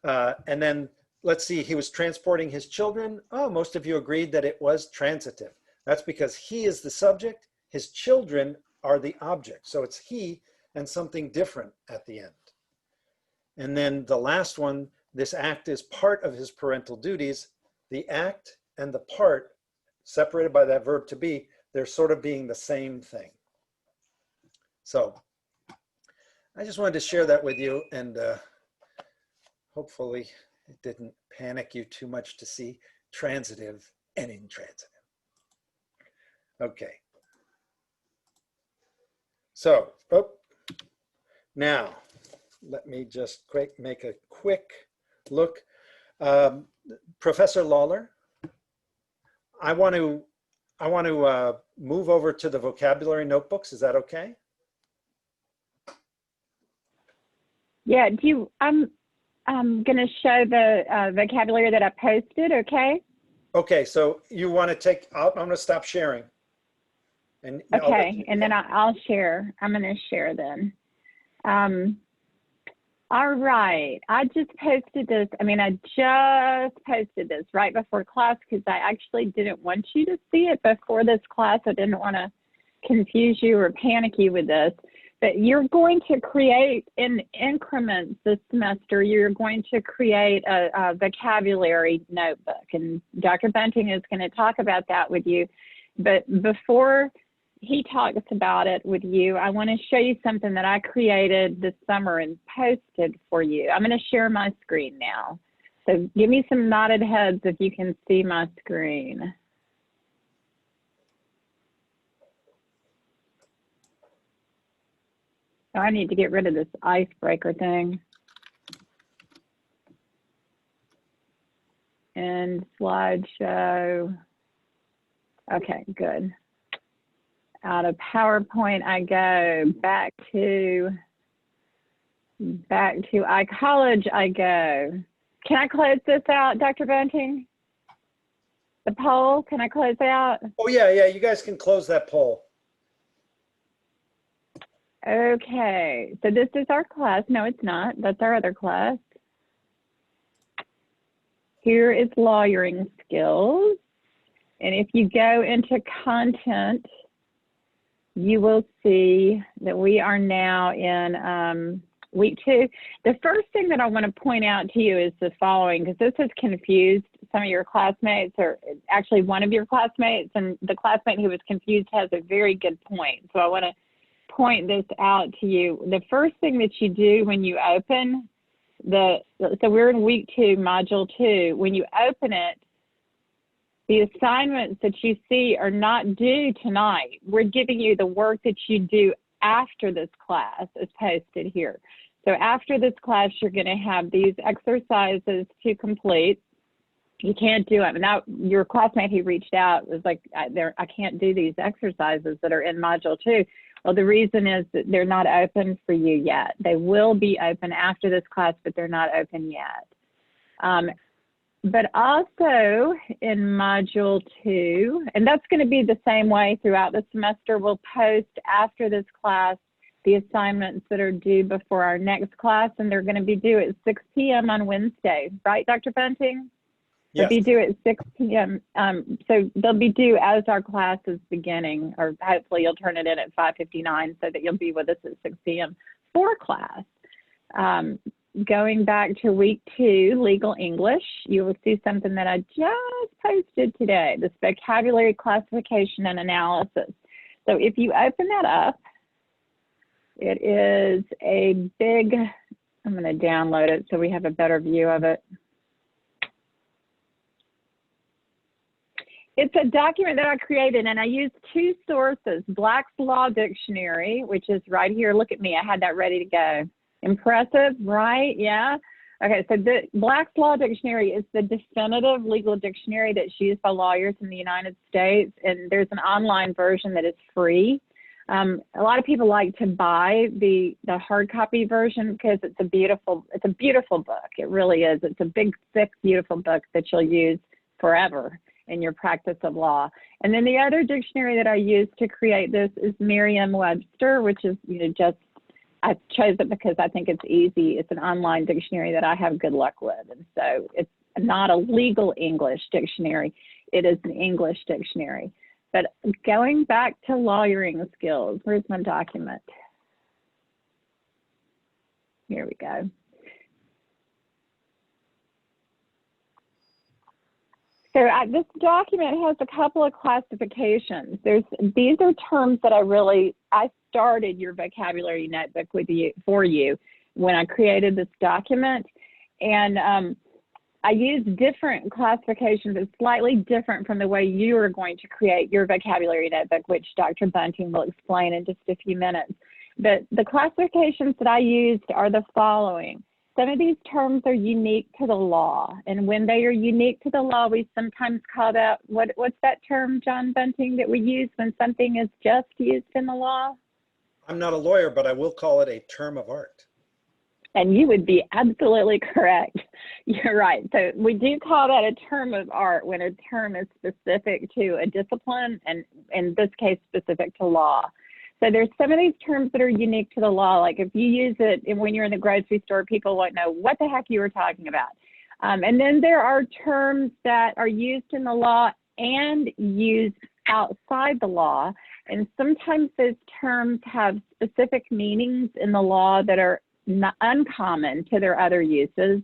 And then let's see, he was transporting his children. Oh, most of you agreed that it was transitive. That's because he is the subject, his children are the object. So it's he and something different at the end. And then the last one, this act is part of his parental duties. The act and the part, separated by that verb to be, they're sort of being the same thing. So I just wanted to share that with you, and hopefully it didn't panic you too much to see transitive and intransitive. Okay. So, now let me just make a quick look. Professor Lawler, I want to move over to the vocabulary notebooks. Is that okay? Yeah, I'm going to show the vocabulary that I posted, okay? Okay, so you want to take, I'm going to stop sharing. And okay, and then I'll share. I'm going to share then. All right, I just posted this. I just posted this right before class because I actually didn't want you to see it before this class. I didn't want to confuse you or panic you with this. But you're going to create in increments this semester, you're going to create a vocabulary notebook. And Dr. Bunting is going to talk about that with you. But before he talks about it with you, I want to show you something that I created this summer and posted for you. I'm going to share my screen now. So give me some nodded heads if you can see my screen. Oh, I need to get rid of this icebreaker thing. And slideshow. Okay, good. Out of PowerPoint, I go back to iCollege, I go. Can I close this out, Dr. Bunting? The poll, can I close out? Oh, yeah, you guys can close that poll. Okay, so this is our class. No, it's not. That's our other class. Here is lawyering skills. And if you go into content, you will see that we are now in week 2. The first thing that I want to point out to you is the following, because this has confused some of your classmates, or actually one of your classmates, and the classmate who was confused has a very good point. So I want to point this out to you. The first thing that you do when you open so we're in week 2, module 2. When you open it, the assignments that you see are not due tonight. We're giving you the work that you do after this class is posted here. So after this class, you're going to have these exercises to complete. You can't do it. Now, your classmate who reached out was like, I can't do these exercises that are in module 2. Well, the reason is that they're not open for you yet. They will be open after this class, but they're not open yet. But also in module 2, and that's going to be the same way throughout the semester, we'll post after this class the assignments that are due before our next class, and they're going to be due at 6 p.m. on Wednesday. Right, Dr. Bunting? They'll be due at 6 p.m. So they'll be due as our class is beginning, or hopefully you'll turn it in at 5:59 so that you'll be with us at 6 p.m. for class. Going back to week 2, legal English, you will see something that I just posted today, this vocabulary classification and analysis. So if you open that up, it is a big, I'm going to download it so we have a better view of it. It's a document that I created, and I used 2 sources, Black's Law Dictionary, which is right here. Look at me, I had that ready to go. Impressive, right? Yeah. Okay, so the Black's Law Dictionary is the definitive legal dictionary that's used by lawyers in the United States, and there's an online version that is free. A lot of people like to buy the hard copy version because it's a beautiful book. It really is. It's a big, thick, beautiful book that you'll use forever in your practice of law. And then the other dictionary that I used to create this is Merriam-Webster, which is I chose it because I think it's easy. It's an online dictionary that I have good luck with. And so it's not a legal English dictionary. It is an English dictionary. But going back to lawyering skills, where's my document? Here we go. So this document has a couple of classifications. These are terms that I started your vocabulary notebook for you when I created this document. And I used different classifications. It's slightly different from the way you are going to create your vocabulary notebook, which Dr. Bunting will explain in just a few minutes. But the classifications that I used are the following. Some of these terms are unique to the law, and when they are unique to the law, we sometimes call that, what's that term, John Bunting, that we use when something is just used in the law? I'm not a lawyer, but I will call it a term of art. And you would be absolutely correct. You're right. So we do call that a term of art when a term is specific to a discipline, and in this case, specific to law. So there's some of these terms that are unique to the law. Like if you use it and when you're in the grocery store, people won't know what the heck you were talking about. And then there are terms that are used in the law and used outside the law. And sometimes those terms have specific meanings in the law that are not uncommon to their other uses.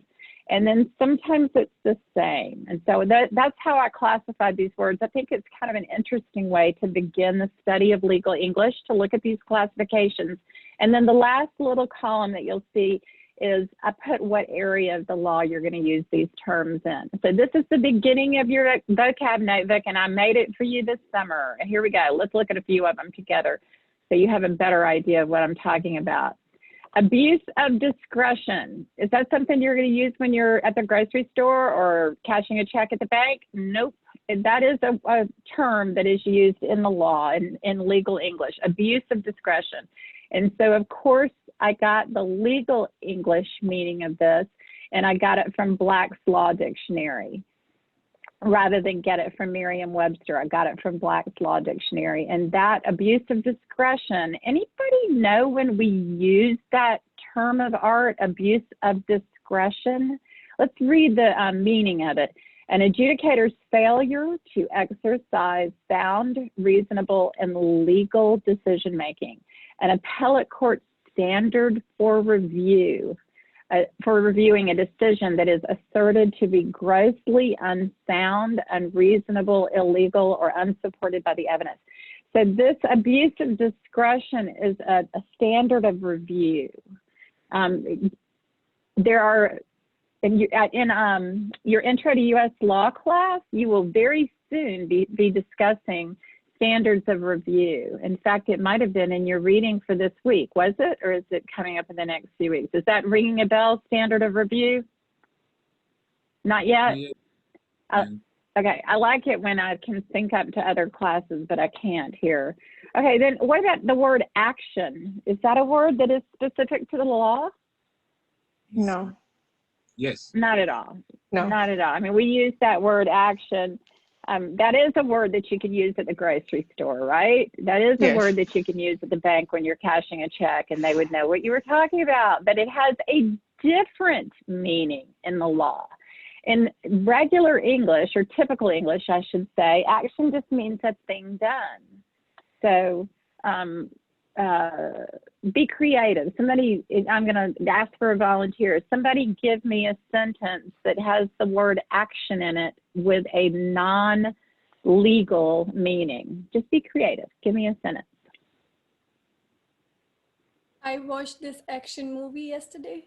And then sometimes it's the same. And so that's how I classified these words. I think it's kind of an interesting way to begin the study of legal English, to look at these classifications. And then the last little column that you'll see is I put what area of the law you're going to use these terms in. So this is the beginning of your vocab notebook, and I made it for you this summer. And here we go. Let's look at a few of them together so you have a better idea of what I'm talking about. Abuse of discretion. Is that something you're going to use when you're at the grocery store or cashing a check at the bank? Nope. That is a term that is used in the law, in legal English, abuse of discretion. And so, of course, I got the legal English meaning of this, and I got it from Black's Law Dictionary rather than get it from Merriam-Webster. I got it from Black's Law Dictionary. And that abuse of discretion, anybody know when we use that term of art, abuse of discretion? Let's read the meaning of it. An adjudicator's failure to exercise sound, reasonable, and legal decision-making. An appellate court standard for review, for reviewing a decision that is asserted to be grossly unsound, unreasonable, illegal, or unsupported by the evidence. So this abuse of discretion is a standard of review. There are, in your intro to U.S. law class, you will very soon be discussing standards of review. In fact, it might have been in your reading for this week, was it? Or is it coming up in the next few weeks? Is that ringing a bell, standard of review? Not yet? Okay, I like it when I can sync up to other classes, but I can't here. Okay, then what about the word action? Is that a word that is specific to the law? No. Yes. Not at all. No. Not at all. I mean, we use that word action. That is a word that you could use at the grocery store, right? That is a Yes. word that you can use at the bank when you're cashing a check, and they would know what you were talking about. But it has a different meaning in the law. In regular English, or typical English, I should say, action just means a thing done. So be creative. Somebody, I'm going to ask for a volunteer. Somebody give me a sentence that has the word action in it with a non-legal meaning. Just be creative. Give me a sentence. I watched this action movie yesterday.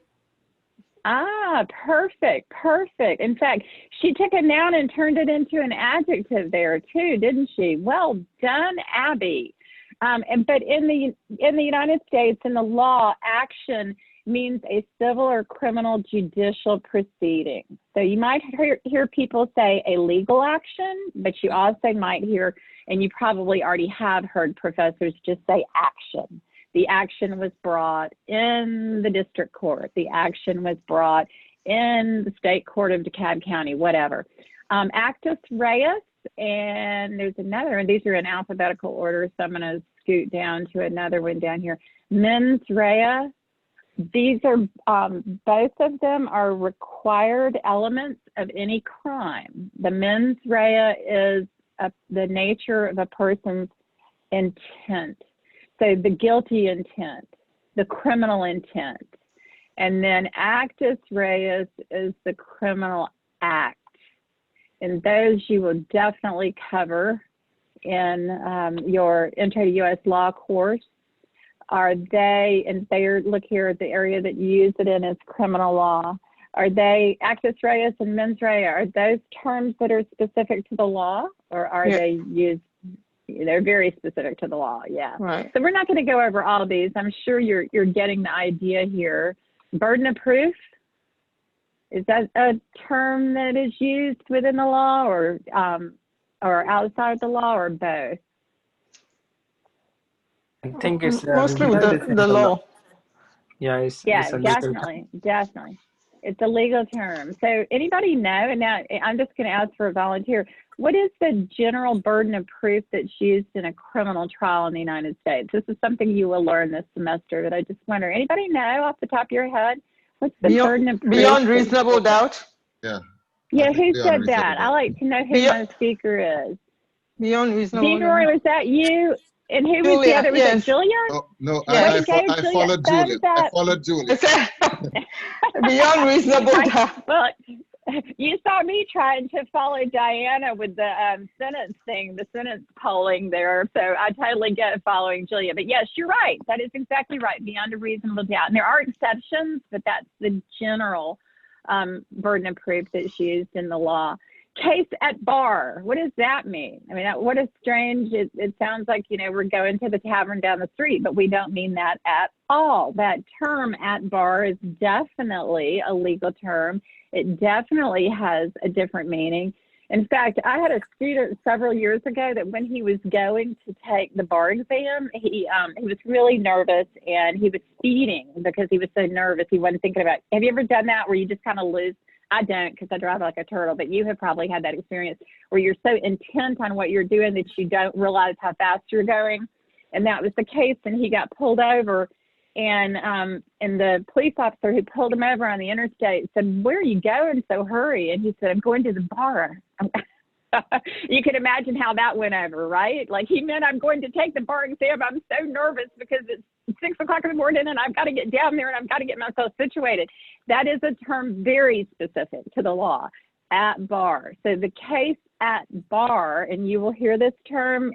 Ah, perfect, perfect. In fact, she took a noun and turned it into an adjective there too, didn't she? Well done, Abby. But in the United States, in the law, action means a civil or criminal judicial proceeding. So you might hear people say a legal action, but you also might hear, and you probably already have heard professors just say action. The action was brought in the district court. The action was brought in the state court of DeKalb County, whatever. Actus reus, and there's another, and these are in alphabetical order, so I'm going to scoot down to another one down here. Mens rea. These are, both of them are required elements of any crime. The mens rea is the nature of a person's intent. So the guilty intent, the criminal intent. And then actus reus is the criminal act. And those you will definitely cover in your Intro to U.S. Law course. Are they, and there, look here at the area that you use it in is criminal law. Are they actus reus and mens rea? Are those terms that are specific to the law, or are they used? They're very specific to the law, yeah. Right. So we're not going to go over all these. I'm sure you're getting the idea here. Burden of proof, is that a term that is used within the law, or outside the law, or both? I think it's mostly with the law. Yeah, it's Yeah, a legal term. definitely. It's a legal term. So anybody know, and now I'm just going to ask for a volunteer, what is the general burden of proof that's used in a criminal trial in the United States? This is something you will learn this semester, but I just wonder, anybody know off the top of your head? What's the burden of proof? Beyond reasonable doubt? Yeah. Yeah, who said Beyond that? I like to know who my speaker is. Beyond reasonable Dean doubt. Roy, was that you? And who was the Julia, other? Was yes. it Julia? No, Yes. I followed Julia. I followed Julia. Beyond reasonable doubt. Well, You saw me trying to follow Diana with the sentence thing, the sentence polling there. So I totally get following Julia. But yes, you're right. That is exactly right. Beyond a reasonable doubt. And there are exceptions, but that's the general burden of proof that's used in the law. Case at bar. What does that mean? I mean, what a strange, it sounds like, you know, we're going to the tavern down the street, but we don't mean that at all. That term at bar is definitely a legal term. It definitely has a different meaning. In fact, I had a student several years ago that when he was going to take the bar exam, he was really nervous and he was speeding because he was so nervous. He wasn't thinking about, have you ever done that where you just kind of lose? I don't, because I drive like a turtle, but you have probably had that experience where you're so intent on what you're doing that you don't realize how fast you're going. And that was the case. And he got pulled over, and the police officer who pulled him over on the interstate said, "Where are you going so hurry?" And he said, "I'm going to the bar." You can imagine how that went over, right? Like he meant, I'm going to take the bar exam. I'm so nervous because it's 6 o'clock in the morning and I've got to get down there and I've got to get myself situated. That is a term very specific to the law, at bar. So the case at bar, and you will hear this term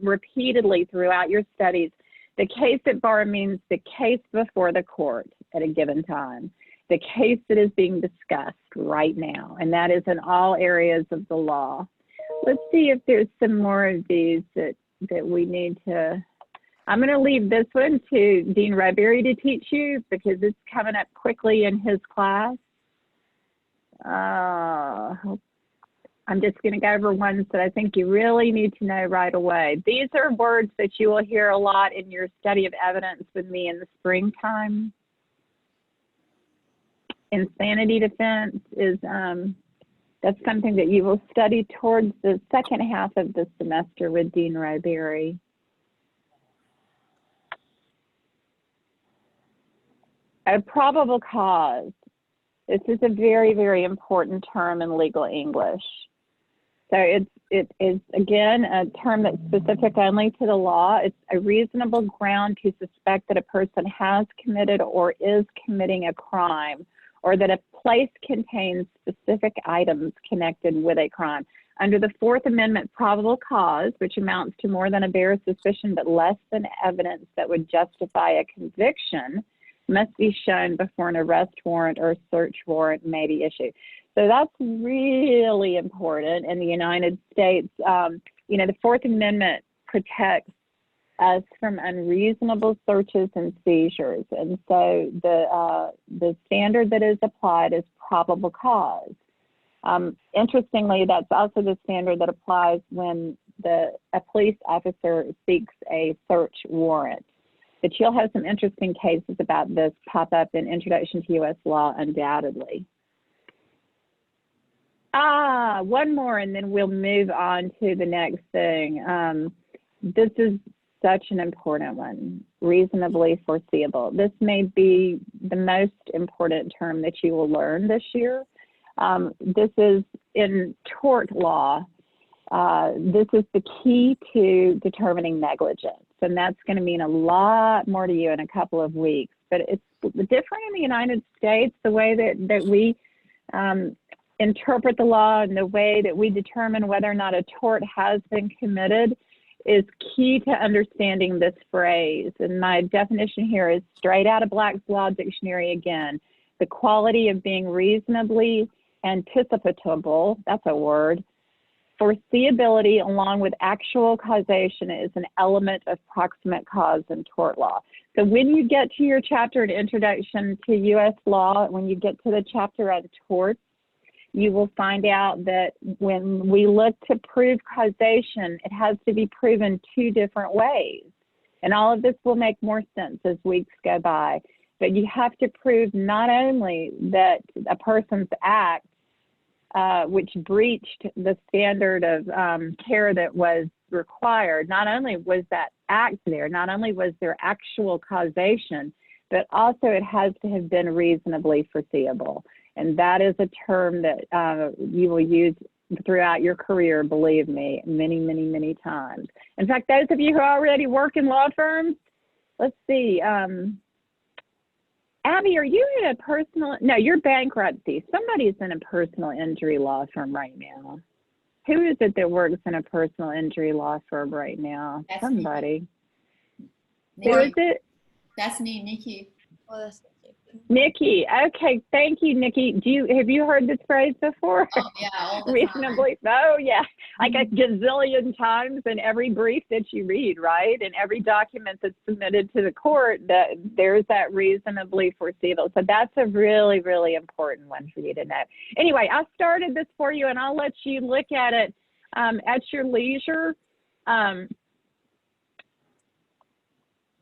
repeatedly throughout your studies, the case at bar means the case before the court at a given time, the case that is being discussed right now, and that is in all areas of the law. Let's see if there's some more of these that we need to. I'm going to leave this one to Dean Ryberry to teach you because it's coming up quickly in his class. I'm just going to go over ones that I think you really need to know right away. These are words that you will hear a lot in your study of evidence with me in the springtime. Insanity defense is that's something that you will study towards the second half of the semester with Dean Ryberry. A probable cause. This is a very, very important term in legal English. So it is, again, a term that's specific only to the law. It's a reasonable ground to suspect that a person has committed or is committing a crime, or that a place contains specific items connected with a crime. Under the Fourth Amendment, probable cause, which amounts to more than a bare suspicion but less than evidence that would justify a conviction, must be shown before an arrest warrant or search warrant may be issued. So that's really important in the United States. You know, the Fourth Amendment protects us from unreasonable searches and seizures. And so the standard that is applied is probable cause. Interestingly, that's also the standard that applies when a police officer seeks a search warrant. But you'll have some interesting cases about this pop up in Introduction to U.S. Law, undoubtedly. One more, and then we'll move on to the next thing. This is such an important one, reasonably foreseeable. This may be the most important term that you will learn this year. This is in tort law. This is the key to determining negligence. And that's going to mean a lot more to you in a couple of weeks. But it's different in the United States, the way that we interpret the law and the way that we determine whether or not a tort has been committed is key to understanding this phrase. And my definition here is straight out of Black's Law Dictionary again. The quality of being reasonably anticipatable, that's a word. Foreseeability along with actual causation is an element of proximate cause in tort law. So when you get to your chapter in Introduction to U.S. Law, when you get to the chapter on torts, you will find out that when we look to prove causation, it has to be proven two different ways. And all of this will make more sense as weeks go by. But you have to prove not only that a person's act which breached the standard of care that was required, not only was that act there, not only was there actual causation, but also it has to have been reasonably foreseeable. And that is a term that you will use throughout your career, believe me, many, many, many times. In fact, those of you who already work in law firms, let's see, Abby, are you in a personal, no, you're bankruptcy. Somebody's in a personal injury law firm right now. Who is it that works in a personal injury law firm right now? That's Somebody. me. Who is it? That's me, Nikki. Nikki. Okay, thank you, Nikki. Have you heard this phrase before? Oh yeah, all the Reasonably. Oh yeah, like a gazillion times in every brief that you read, right? And every document that's submitted to the court, that there's that reasonably foreseeable. So that's a really, really important one for you to know. Anyway, I started this for you, and I'll let you look at it at your leisure.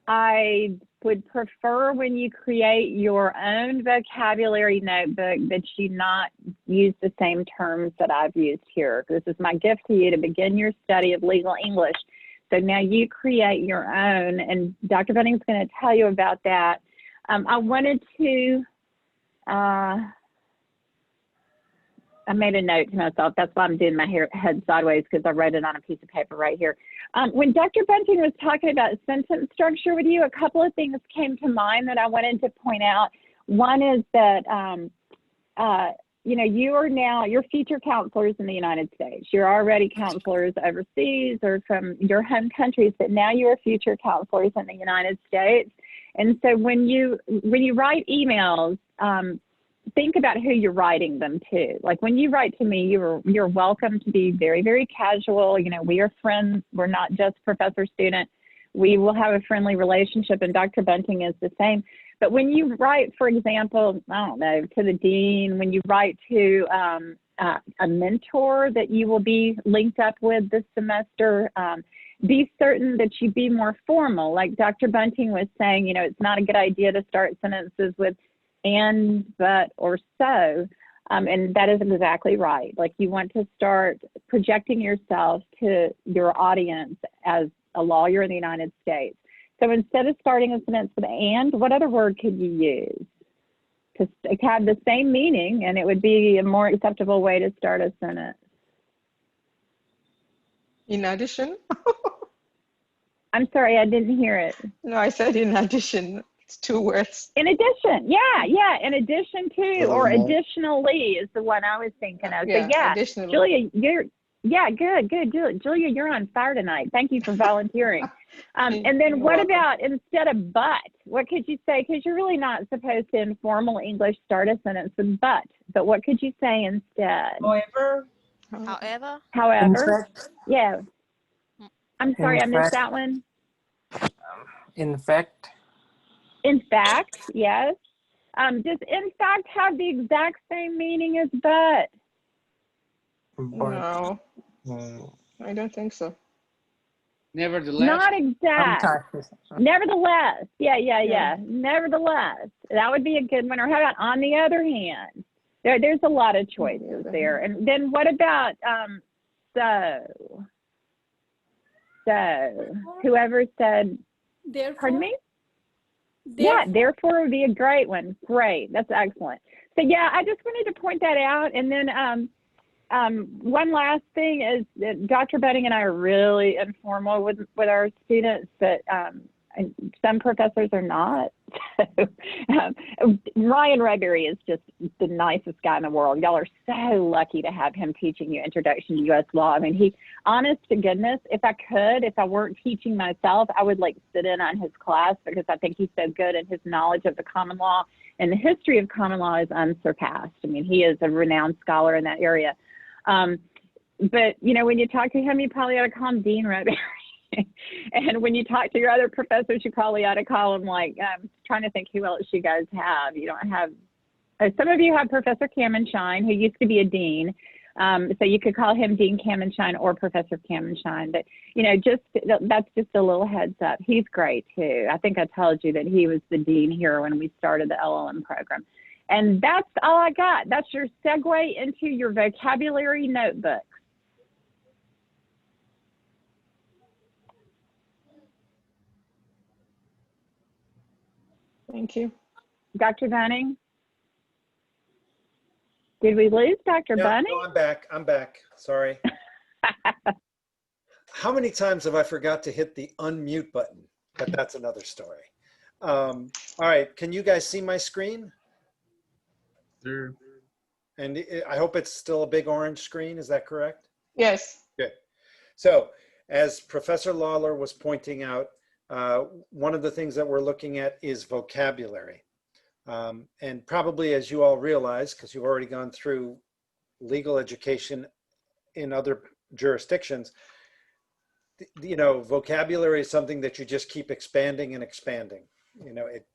I would prefer when you create your own vocabulary notebook that you not use the same terms that I've used here. This is my gift to you to begin your study of legal English. So now you create your own, and Dr. Bunning's going to tell you about that. I wanted to, I made a note to myself. That's why I'm doing my head sideways, because I wrote it on a piece of paper right here. When Dr. Bunting was talking about sentence structure with you, a couple of things came to mind that I wanted to point out. One is that, you know, you're future counselors in the United States. You're already counselors overseas or from your home countries, but now you are future counselors in the United States. And so when you write emails, think about who you're writing them to. Like when you write to me, you're welcome to be very, very casual. You know, we are friends. We're not just professor-student. We will have a friendly relationship, and Dr. Bunting is the same. But when you write, for example, I don't know, to the dean, when you write to a mentor that you will be linked up with this semester, be certain that you be more formal. Like Dr. Bunting was saying, you know, it's not a good idea to start sentences with and, but, or so. And that is exactly right. Like you want to start projecting yourself to your audience as a lawyer in the United States. So instead of starting a sentence with and, what other word could you use to have the same meaning, and it would be a more acceptable way to start a sentence? In addition? I'm sorry, I didn't hear it. No, I said in addition. It's 2 words. In addition, yeah, in addition to, or additionally is the one I was thinking of. Yeah, so yeah, additionally. Julia, good. Julia, you're on fire tonight. Thank you for volunteering. And then what about instead of but? What could you say? Because you're really not supposed to in formal English start a sentence with but what could you say instead? However. Yeah. I'm sorry, I missed that one. In fact. In fact, yes. Does in fact have the exact same meaning as but? No, I don't think so. Nevertheless. Not exact. Nevertheless. Yeah. Nevertheless. That would be a good one. Or how about on the other hand? There's a lot of choices there. And then what about so? So whoever said, Therefore? Pardon me? Yeah, therefore would be a great one. Great, that's excellent. So yeah, I just wanted to point that out. And then one last thing is that Dr. Bunting and I are really informal with our students, but some professors are not. So, Ryan Rayberry is just the nicest guy in the world. Y'all are so lucky to have him teaching you Introduction to U.S. Law. I mean, he, honest to goodness, if I weren't teaching myself, I would like sit in on his class because I think he's so good and his knowledge of the common law and the history of common law is unsurpassed. I mean, he is a renowned scholar in that area. But, you know, when you talk to him, you probably ought to call him Dean Rayberry. And when you talk to your other professors, you probably ought to call them like, I'm trying to think who else you guys have. You don't have, some of you have Professor Kamenshine, who used to be a dean. So you could call him Dean Kamenshine or Professor Kamenshine. But, you know, that's just a little heads up. He's great too. I think I told you that he was the dean here when we started the LLM program. And that's all I got. That's your segue into your vocabulary notebook. Thank you. Dr. Bunning? Did we lose Dr. Bunning? No, I'm back. Sorry. How many times have I forgot to hit the unmute button? But that's another story. All right, can you guys see my screen? Sure. And I hope it's still a big orange screen, is that correct? Yes. Good. So as Professor Lawler was pointing out, one of the things that we're looking at is vocabulary. And probably as you all realize, because you've already gone through legal education in other jurisdictions, you know, vocabulary is something that you just keep expanding and expanding. You know, it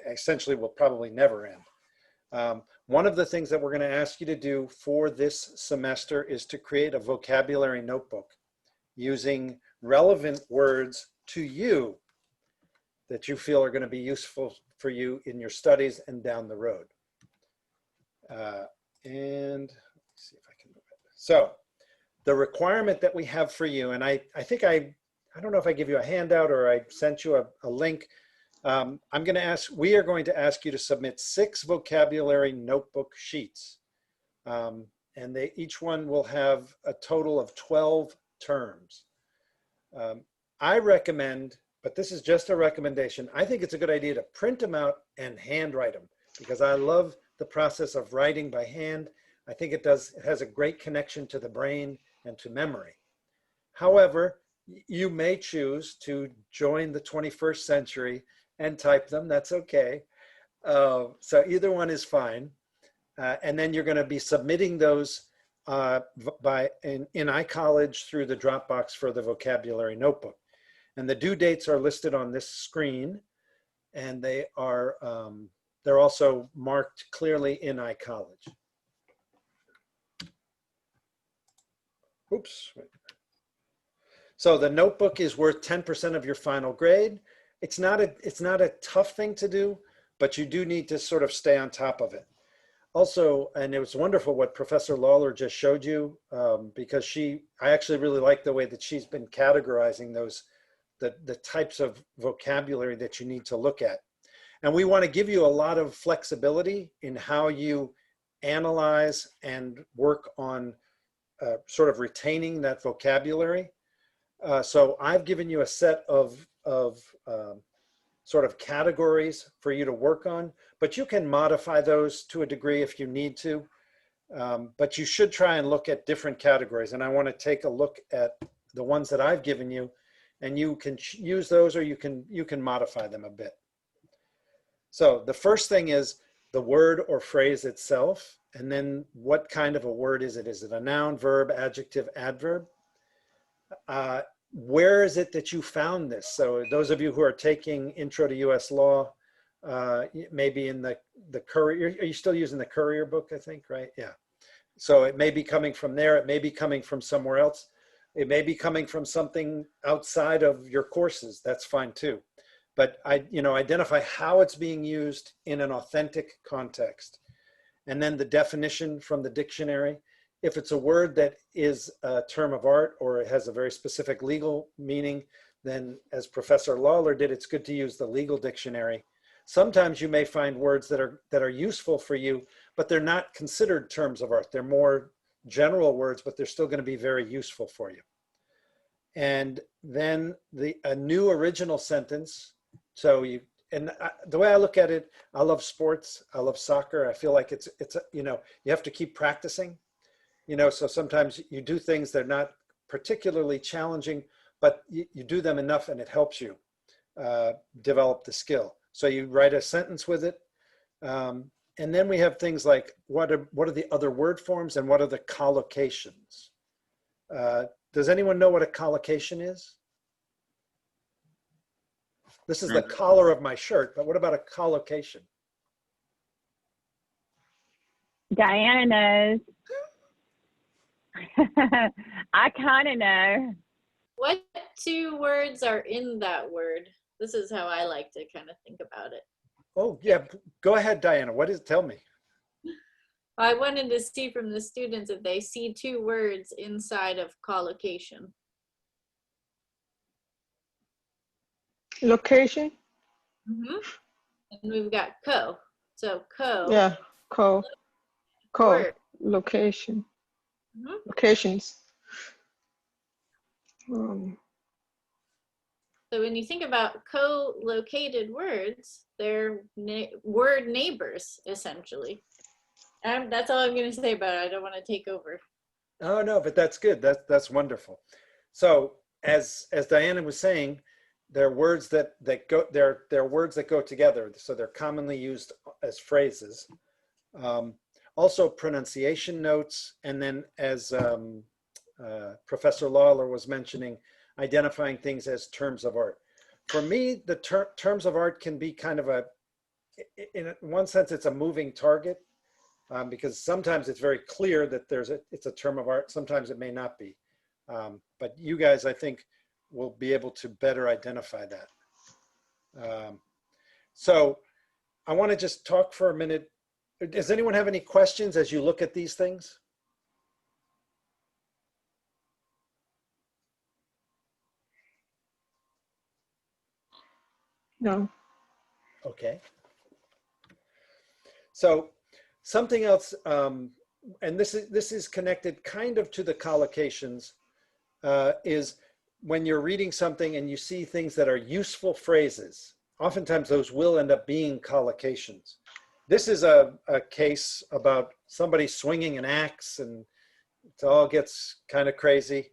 essentially will probably never end. One of the things that we're going to ask you to do for this semester is to create a vocabulary notebook using relevant words to you that you feel are going to be useful for you in your studies and down the road. And let's see if I can move it. So the requirement that we have for you, and I think I don't know if I give you a handout or I sent you a link. We are going to ask you to submit 6 vocabulary notebook sheets. And each one will have a total of 12 terms. I recommend, but this is just a recommendation, I think it's a good idea to print them out and handwrite them because I love the process of writing by hand. I think it has a great connection to the brain and to memory. However, you may choose to join the 21st century and type them, that's okay. So either one is fine. And then you're going to be submitting those in iCollege through the Dropbox for the vocabulary notebook. And the due dates are listed on this screen, and they are they're also marked clearly in iCollege. Oops. So the notebook is worth 10% of your final grade. It's not a tough thing to do, but you do need to sort of stay on top of it. Also, and it was wonderful what Professor Lawler just showed you, because I actually really like the way that she's been categorizing the types of vocabulary that you need to look at. And we want to give you a lot of flexibility in how you analyze and work on sort of retaining that vocabulary. So I've given you a set of sort of categories for you to work on, but you can modify those to a degree if you need to. But you should try and look at different categories. And I want to take a look at the ones that I've given you, and you can use those or you can modify them a bit. So the first thing is the word or phrase itself, and then what kind of a word is it? Is it a noun, verb, adjective, adverb? Where is it that you found this? So those of you who are taking Intro to US Law, maybe in the Courier, are you still using the Courier book, I think, right? Yeah. So it may be coming from there. It may be coming from somewhere else. It may be coming from something outside of your courses. That's fine too. But identify how it's being used in an authentic context. And then the definition from the dictionary. If it's a word that is a term of art or it has a very specific legal meaning, then as Professor Lawler did, it's good to use the legal dictionary. Sometimes you may find words that are useful for you, but they're not considered terms of art. They're more general words, but they're still going to be very useful for you. And then a new original sentence. So the way I look at it, I love sports. I love soccer. I feel like it's you have to keep practicing. So sometimes you do things that are not particularly challenging, but you do them enough and it helps you develop the skill. So you write a sentence with it. And then we have things like, what are the other word forms and what are the collocations? Does anyone know what a collocation is? This is the collar of my shirt, but what about a collocation? Diana knows. I kind of know. What 2 words are in that word? This is how I like to kind of think about it. Oh, yeah. Go ahead, Diana. What is it? Tell me. I wanted to see from the students if they see 2 words inside of collocation. Location? Mm-hmm. And we've got co. So co. Yeah, co. Word. Location. Mm-hmm. Locations. So So when you think about co-located words, they're word neighbors, essentially. That's all I'm going to say about it. I don't want to take over. Oh, no, but that's good. That's wonderful. So as Diana was saying, they're words that go, they're words that go together. So they're commonly used as phrases. Also pronunciation notes. And then as Professor Lawler was mentioning, identifying things as terms of art. For me, the terms of art can be kind of in one sense, it's a moving target because sometimes it's very clear that it's a term of art. Sometimes it may not be. But you guys, I think, will be able to better identify that. So I want to just talk for a minute. Does anyone have any questions as you look at these things? No. Okay. So something else, and this is connected kind of to the collocations, is when you're reading something and you see things that are useful phrases, oftentimes those will end up being collocations. This is a case about somebody swinging an axe and it all gets kind of crazy.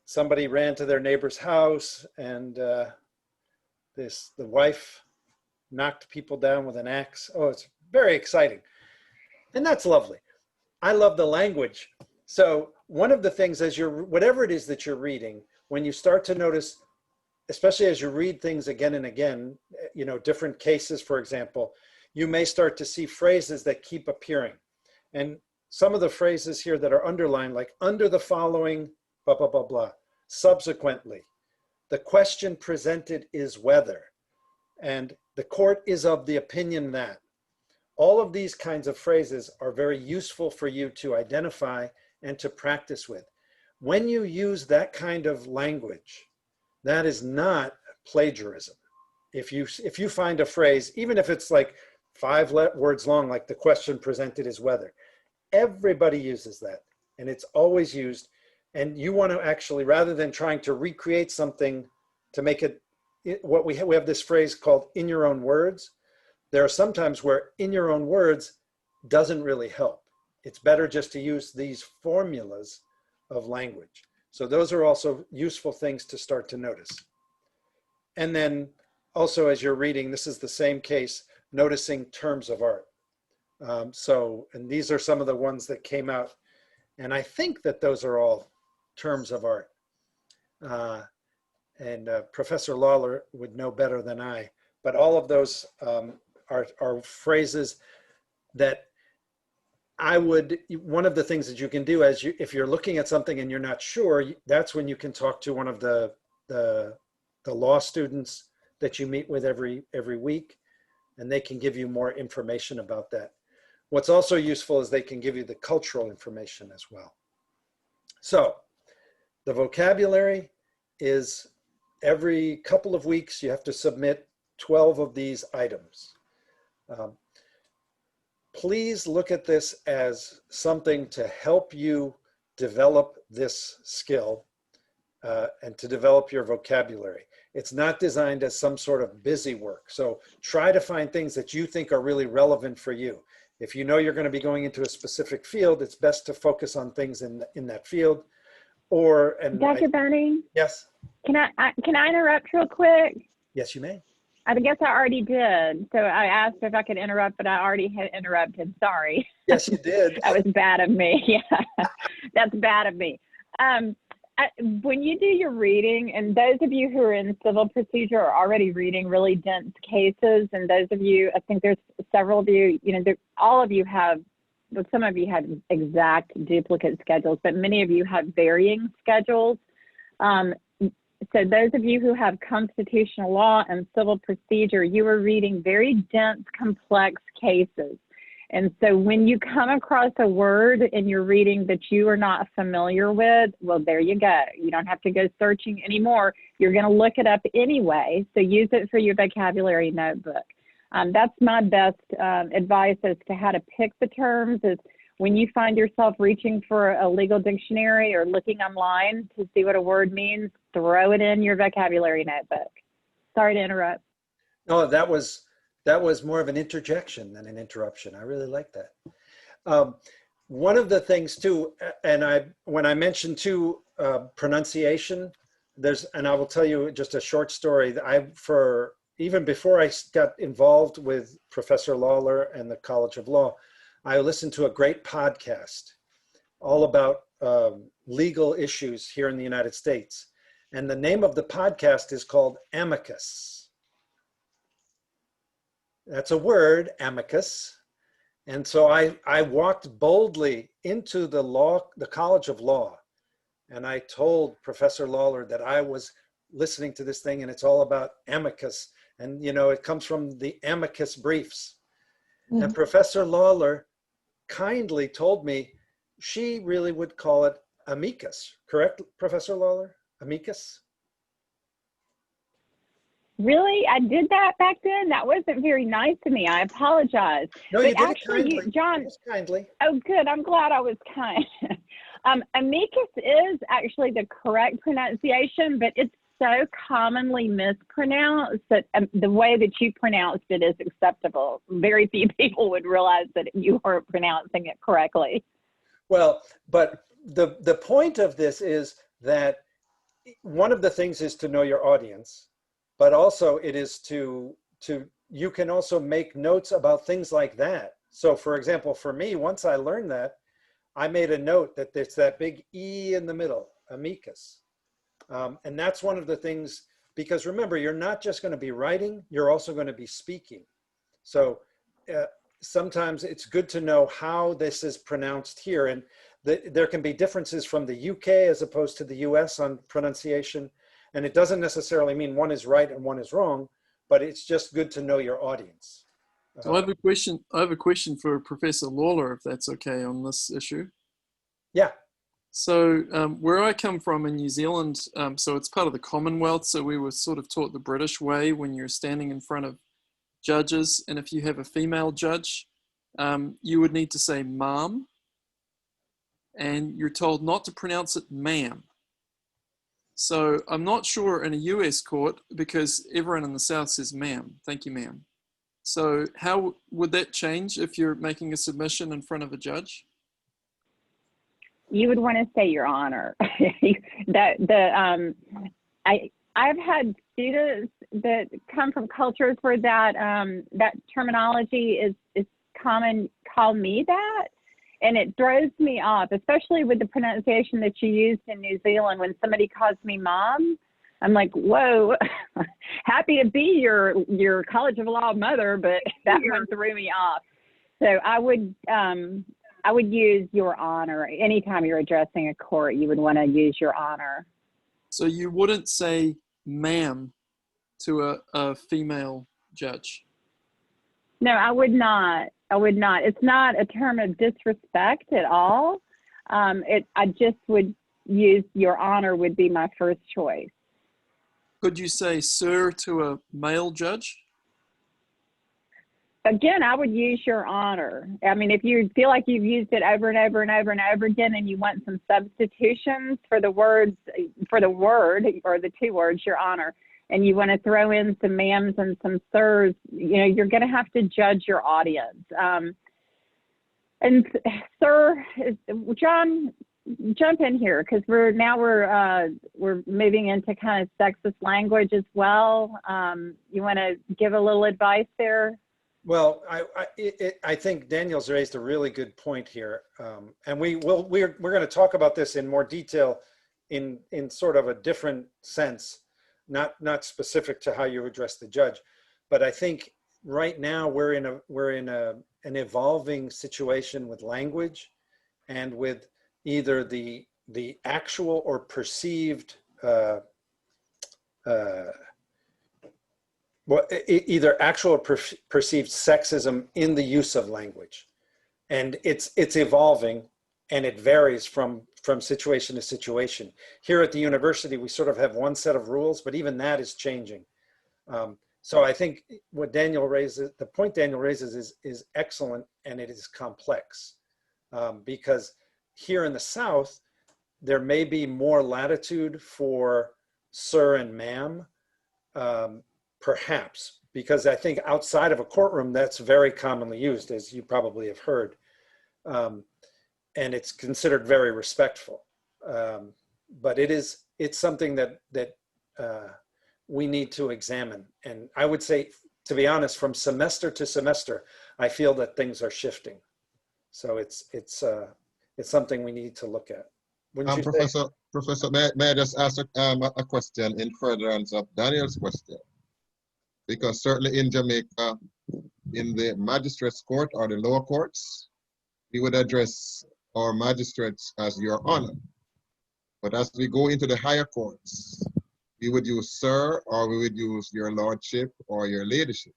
Somebody ran to their neighbor's house and the wife knocked people down with an axe. Oh, it's very exciting. And that's lovely. I love the language. So one of the things as whatever it is that you're reading, when you start to notice, especially as you read things again and again, different cases, for example, you may start to see phrases that keep appearing. And some of the phrases here that are underlined, like under the following, blah, blah, blah, blah, subsequently, the question presented is whether, and the court is of the opinion that. All of these kinds of phrases are very useful for you to identify and to practice with. When you use that kind of language, that is not plagiarism. If you find a phrase, even if it's like 5 words long, like the question presented is whether, everybody uses that and it's always used. And you want to actually, rather than trying to recreate something to make it, we have this phrase called in your own words. There are sometimes where in your own words doesn't really help. It's better just to use these formulas of language. So those are also useful things to start to notice. And then also as you're reading, this is the same case, noticing terms of art. And these are some of the ones that came out. And I think that those are all terms of art. Professor Lawler would know better than I, but all of those are phrases that one of the things that you can do if you're looking at something and you're not sure, that's when you can talk to one of the law students that you meet with every week, and they can give you more information about that. What's also useful is they can give you the cultural information as well. So the vocabulary is every couple of weeks, you have to submit 12 of these items. Please look at this as something to help you develop this skill and to develop your vocabulary. It's not designed as some sort of busy work. So try to find things that you think are really relevant for you. If you know you're going to be going into a specific field, it's best to focus on things in that field. Dr. Bunning? Yes? Can I interrupt real quick? Yes, you may. I guess I already did. So I asked if I could interrupt, but I already had interrupted. Sorry. Yes, you did. That was bad of me. Yeah, that's bad of me. When you do your reading, and those of you who are in civil procedure are already reading really dense cases, and those of you, I think there's several of you, all of you have, well, some of you have exact duplicate schedules, but many of you have varying schedules. So those of you who have constitutional law and civil procedure, you are reading very dense, complex cases. And so when you come across a word in your reading that you are not familiar with, well, there you go. You don't have to go searching anymore. You're going to look it up anyway. So use it for your vocabulary notebook. That's my best advice as to how to pick the terms is when you find yourself reaching for a legal dictionary or looking online to see what a word means, throw it in your vocabulary notebook. Sorry to interrupt. No, that was more of an interjection than an interruption. I really like that. One of the things too, and when I mentioned too pronunciation, and I will tell you just a short story. Even before I got involved with Professor Lawler and the College of Law, I listened to a great podcast all about legal issues here in the United States. And the name of the podcast is called Amicus. That's a word, amicus. And so I walked boldly into the College of Law, and I told Professor Lawler that I was listening to this thing, and it's all about amicus. And, you know, it comes from the amicus briefs. Mm-hmm. And Professor Lawler kindly told me she really would call it amicus. Correct, Professor Lawler? Amicus? Really? I did that back then? That wasn't very nice to me. I apologize. No, but you did actually, it kindly. John. It was kindly. Oh, good. I'm glad I was kind. Amicus is actually the correct pronunciation, but it's so commonly mispronounced that the way that you pronounced it is acceptable. Very few people would realize that you weren't pronouncing it correctly. Well, but the point of this is that one of the things is to know your audience, but also it is you can also make notes about things like that. So for example, for me, once I learned that, I made a note that there's that big E in the middle, amicus. And that's one of the things, because remember, you're not just going to be writing, you're also going to be speaking. So sometimes it's good to know how this is pronounced here. And there can be differences from the UK as opposed to the US on pronunciation. And it doesn't necessarily mean one is right and one is wrong, but it's just good to know your audience. So I have a question for Professor Lawler, if that's okay, on this issue. Yeah. So where I come from in New Zealand, so it's part of the Commonwealth, so we were sort of taught the British way when you're standing in front of judges, and if you have a female judge, you would need to say ma'am, and you're told not to pronounce it ma'am. So I'm not sure in a US court, because everyone in the South says ma'am, thank you ma'am. So how would that change if you're making a submission in front of a judge? You would want to say your honor. I've had students that come from cultures where that terminology is common, call me that, and it throws me off, especially with the pronunciation that you used in New Zealand. When somebody calls me mom, I'm like, whoa, happy to be your College of Law mother, but that one threw me off. So I would use your honor. Anytime you're addressing a court, you would want to use your honor. So you wouldn't say ma'am to a female judge? No, I would not. I would not. It's not a term of disrespect at all. I just would use your honor would be my first choice. Could you say sir to a male judge? Again, I would use your honor. I mean, if you feel like you've used it over and over and over and over again, and you want some substitutions for the word or the two words, your honor, and you want to throw in some ma'ams and some sirs, you know, you're going to have to judge your audience. And sir, John, jump in here, because we're moving into kind of sexist language as well. You want to give a little advice there? Well, I think Daniel's raised a really good point here, and we're going to talk about this in more detail, in sort of a different sense, not specific to how you address the judge, but I think right now we're in an evolving situation with language, and with either the actual or perceived either actual or perceived sexism in the use of language, and it's evolving, and it varies from situation to situation. Here at the university, we sort of have one set of rules, but even that is changing. So I think what Daniel raises, the point Daniel raises, is excellent, and it is complex. because here in the South, there may be more latitude for sir and ma'am, perhaps, because I think outside of a courtroom, that's very commonly used, as you probably have heard. And it's considered very respectful. But it's something that we need to examine. And I would say, to be honest, from semester to semester, I feel that things are shifting. So it's something we need to look at. Wouldn't you say? Professor, may I just ask a question in furtherance of Daniel's question? Because certainly in Jamaica, in the magistrates court or the lower courts, we would address our magistrates as your honor. But as we go into the higher courts, we would use sir, or we would use your lordship or your ladyship.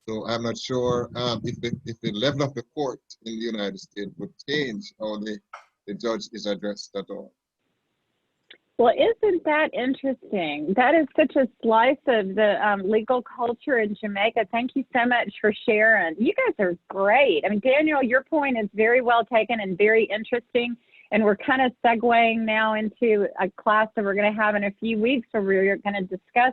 So I'm not sure if the level of the court in the United States would change how the judge is addressed at all. Well, isn't that interesting? That is such a slice of the legal culture in Jamaica. Thank you so much for sharing. You guys are great. I mean, Daniel, your point is very well taken and very interesting. And we're kind of segueing now into a class that we're going to have in a few weeks where we're going to discuss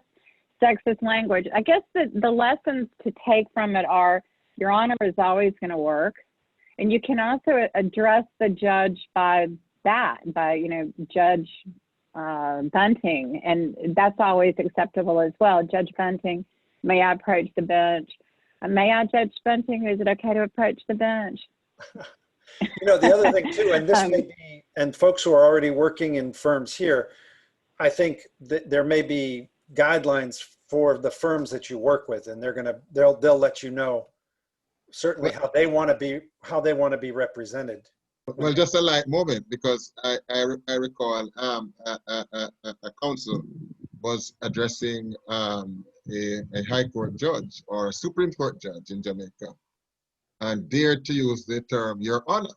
sexist language. I guess the lessons to take from it are your honor is always going to work. And you can also address the judge by that, by, Judge Bunting, and that's always acceptable as well. Judge Bunting, may I approach the bench? May I, Judge Bunting? Is it okay to approach the bench? The other thing too, and this may be, and folks who are already working in firms here, I think that there may be guidelines for the firms that you work with, and they'll let you know certainly how they want to be represented. Well, just a light moment, because I recall a counsel was addressing a high court judge or a Supreme Court judge in Jamaica, and dared to use the term "Your Honor."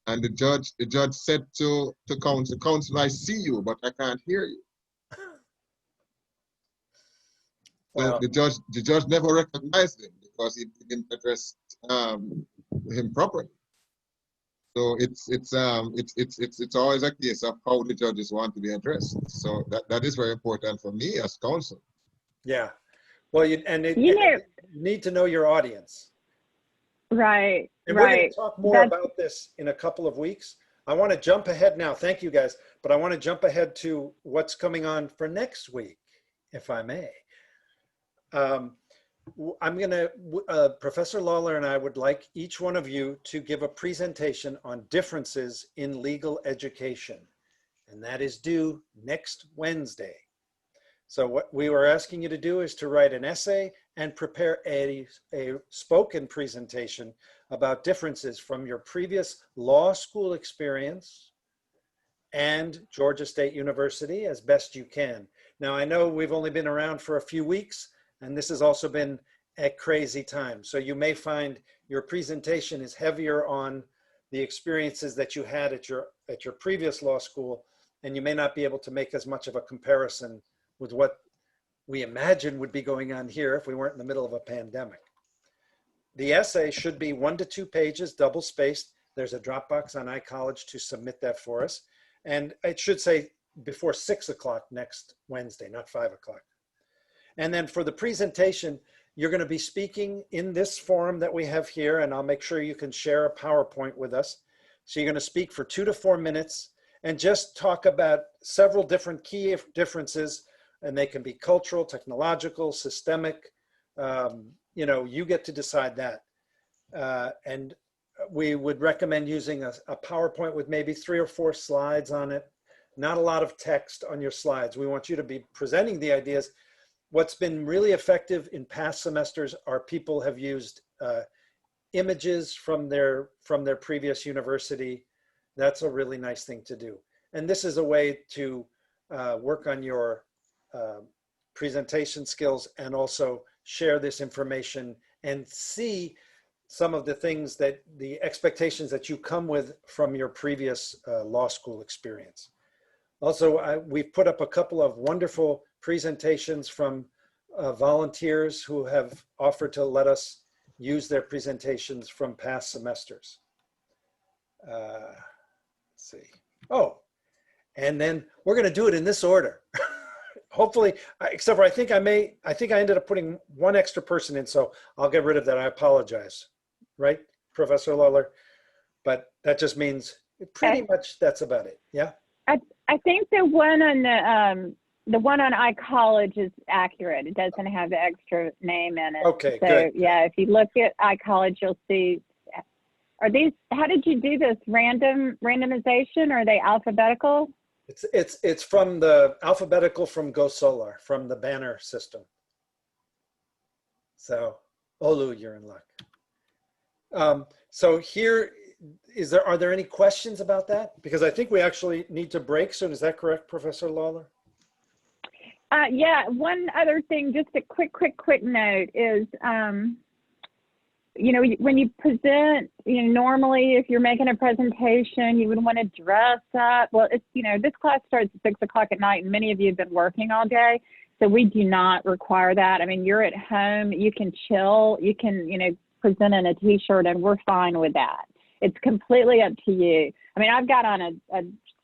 And the judge said to counsel, "I see you, but I can't hear you." So the judge never recognized him because he didn't address him properly. So it's always a case of how the judges want to be addressed. So that is very important for me as counsel. Yeah, well, you need to know your audience. Right. And we're going to talk more about this in a couple of weeks. I want to jump ahead now. Thank you, guys. But I want to jump ahead to what's coming on for next week, if I may. I'm going to, Professor Lawler and I would like each one of you to give a presentation on differences in legal education. And that is due next Wednesday. So what we were asking you to do is to write an essay and prepare a spoken presentation about differences from your previous law school experience and Georgia State University as best you can. Now, I know we've only been around for a few weeks, and this has also been a crazy time. So you may find your presentation is heavier on the experiences that you had at your previous law school, and you may not be able to make as much of a comparison with what we imagine would be going on here if we weren't in the middle of a pandemic. The essay should be 1 to 2 pages, double spaced. There's a Dropbox on iCollege to submit that for us. And it should say before 6 o'clock next Wednesday, not 5 o'clock. And then for the presentation, you're going to be speaking in this forum that we have here, and I'll make sure you can share a PowerPoint with us. So you're going to speak for 2 to 4 minutes and just talk about several different key differences, and they can be cultural, technological, systemic. You get to decide that. And we would recommend using a PowerPoint with maybe 3 or 4 slides on it, not a lot of text on your slides. We want you to be presenting the ideas. What's been really effective in past semesters are people have used images from their previous university. That's a really nice thing to do. And this is a way to work on your presentation skills and also share this information and see some of the things the expectations that you come with from your previous law school experience. Also, we've put up a couple of wonderful presentations from volunteers who have offered to let us use their presentations from past semesters. let's see. Oh, and then we're going to do it in this order. Hopefully, except for I think I ended up putting one extra person in, so I'll get rid of that. I apologize. Right, Professor Lawler? But that just means pretty much that's about it. Yeah. I think the one on the one on iCollege is accurate. It doesn't have the extra name in it. Okay, so, good. Yeah, if you look at iCollege, you'll see. Are these? How did you do this? Randomization? Or are they alphabetical? It's from the alphabetical from Go Solar, from the banner system. So, Olu, you're in luck. So here, are there any questions about that? Because I think we actually need to break soon. Is that correct, Professor Lawler? Yeah, one other thing, just a quick note is, you know, when you present, you know, normally if you're making a presentation, you would want to dress up. Well, it's, you know, this class starts at 6 o'clock at night and many of you have been working all day. So we do not require that. I mean, you're at home, you can chill, you can, you know, present in a t-shirt and we're fine with that. It's completely up to you. I mean, I've got on a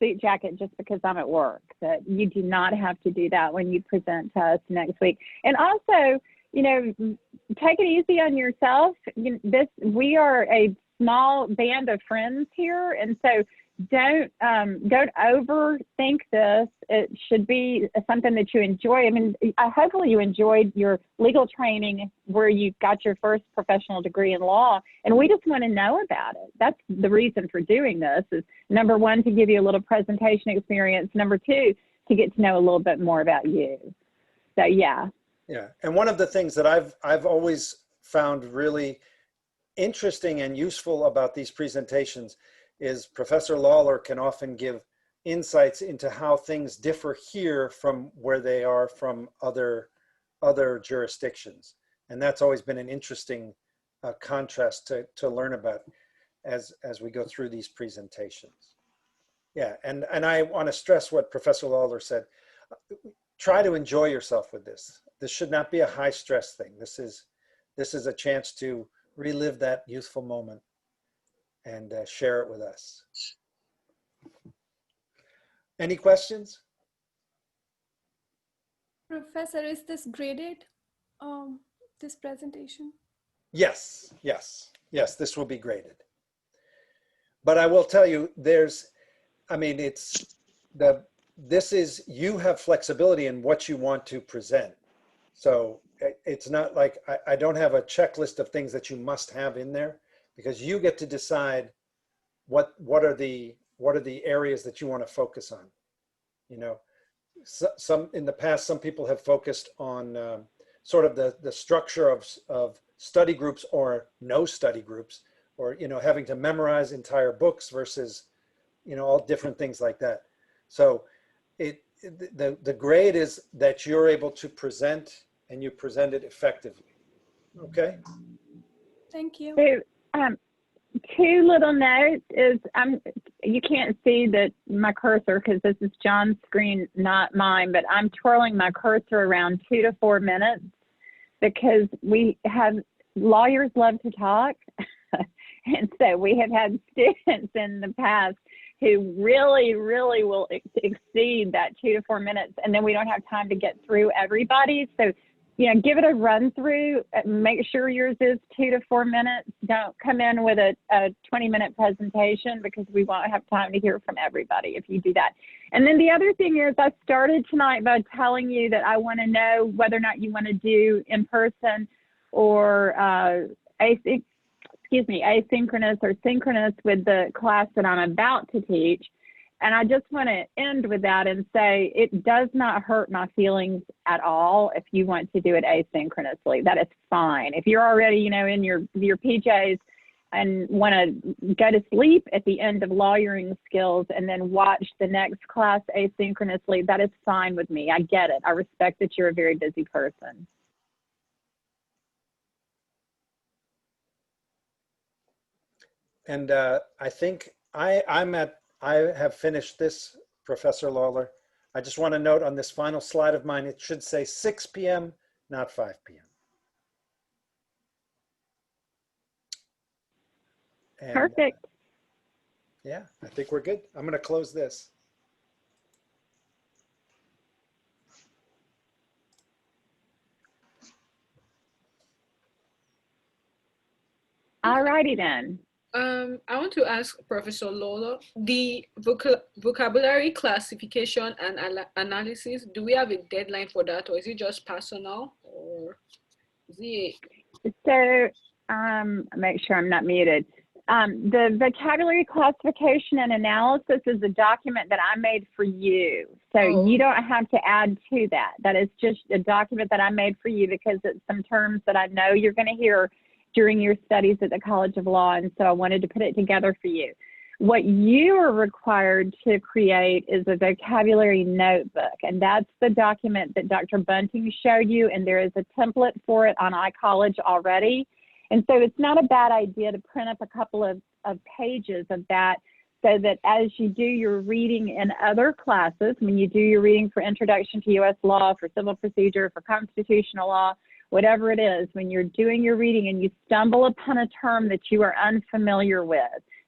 suit jacket just because I'm at work, but you do not have to do that when you present to us next week. And also, you know, take it easy on yourself. We are a small band of friends here, and so don't overthink this. It should be something that you enjoy. I mean, hopefully you enjoyed your legal training where you got your first professional degree in law, and we just want to know about it. That's the reason for doing this, is number one, to give you a little presentation experience. Number two, to get to know a little bit more about you. So yeah. Yeah, and one of the things that I've always found really interesting and useful about these presentations is Professor Lawler can often give insights into how things differ here from where they are from other jurisdictions. And that's always been an interesting contrast to learn about as we go through these presentations. Yeah, and I want to stress what Professor Lawler said. Try to enjoy yourself with this. This should not be a high stress thing. This is a chance to relive that youthful moment and share it with us. Any questions? Professor, is this graded, this presentation? Yes, this will be graded. But I will tell you, you have flexibility in what you want to present. So it's not like, I don't have a checklist of things that you must have in there, because you get to decide what are the areas that you want to focus on. You know, in the past, some people have focused on sort of the structure of study groups or no study groups, or, you know, having to memorize entire books versus, you know, all different things like that. So the grade is that you're able to present, and you present it effectively. Okay. Thank you. So, two little notes is you can't see my cursor because this is John's screen, not mine, but I'm twirling my cursor around 2 to 4 minutes because lawyers love to talk. And so we have had students in the past who really will exceed that 2 to 4 minutes, and then we don't have time to get through everybody. So, you know, give it a run through, make sure yours is 2 to 4 minutes. Don't come in with a 20-minute presentation because we won't have time to hear from everybody if you do that. And then the other thing is, I started tonight by telling you that I want to know whether or not you want to do in person or asynchronous or synchronous with the class that I'm about to teach. And I just want to end with that and say it does not hurt my feelings at all if you want to do it asynchronously. That is fine. If you're already, you know, in your PJs and want to go to sleep at the end of lawyering skills and then watch the next class asynchronously, that is fine with me. I get it. I respect that you're a very busy person. And I think I have finished this, Professor Lawler. I just want to note on this final slide of mine, it should say 6 p.m., not 5 p.m. And, perfect. Yeah, I think we're good. I'm going to close this. All righty then. I want to ask Professor Lolo, the vocabulary classification and analysis, do we have a deadline for that, or is it just personal, or is it? So, make sure I'm not muted. The vocabulary classification and analysis is a document that I made for you. So you don't have to add to that. That is just a document that I made for you because it's some terms that I know you're going to hear during your studies at the College of Law. And so I wanted to put it together for you. What you are required to create is a vocabulary notebook. And that's the document that Dr. Bunting showed you. And there is a template for it on iCollege already. And so it's not a bad idea to print up a couple of pages of that so that as you do your reading in other classes, when you do your reading for Introduction to U.S. Law, for Civil Procedure, for Constitutional Law, whatever it is, when you're doing your reading and you stumble upon a term that you are unfamiliar with,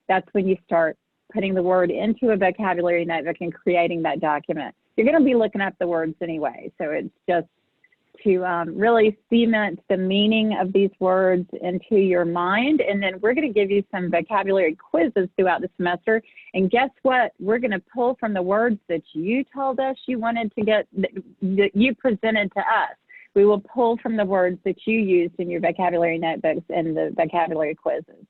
that's when you start putting the word into a vocabulary notebook and creating that document. You're going to be looking up the words anyway, so it's just to really cement the meaning of these words into your mind. And then we're going to give you some vocabulary quizzes throughout the semester. And guess what? We're going to pull from the words that you told us you wanted to get, that you presented to us. We will pull from the words that you used in your vocabulary notebooks and the vocabulary quizzes.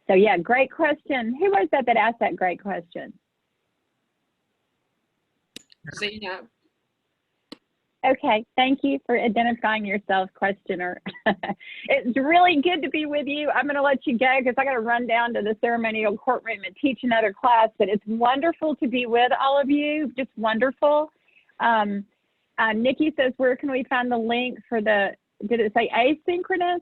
So yeah, great question. Who was that asked that great question? Zainab. Okay, thank you for identifying yourself, questioner. It's really good to be with you. I'm going to let you go because I got to run down to the ceremonial courtroom and teach another class, but it's wonderful to be with all of you, just wonderful. Nikki says, where can we find the link for the, did it say asynchronous?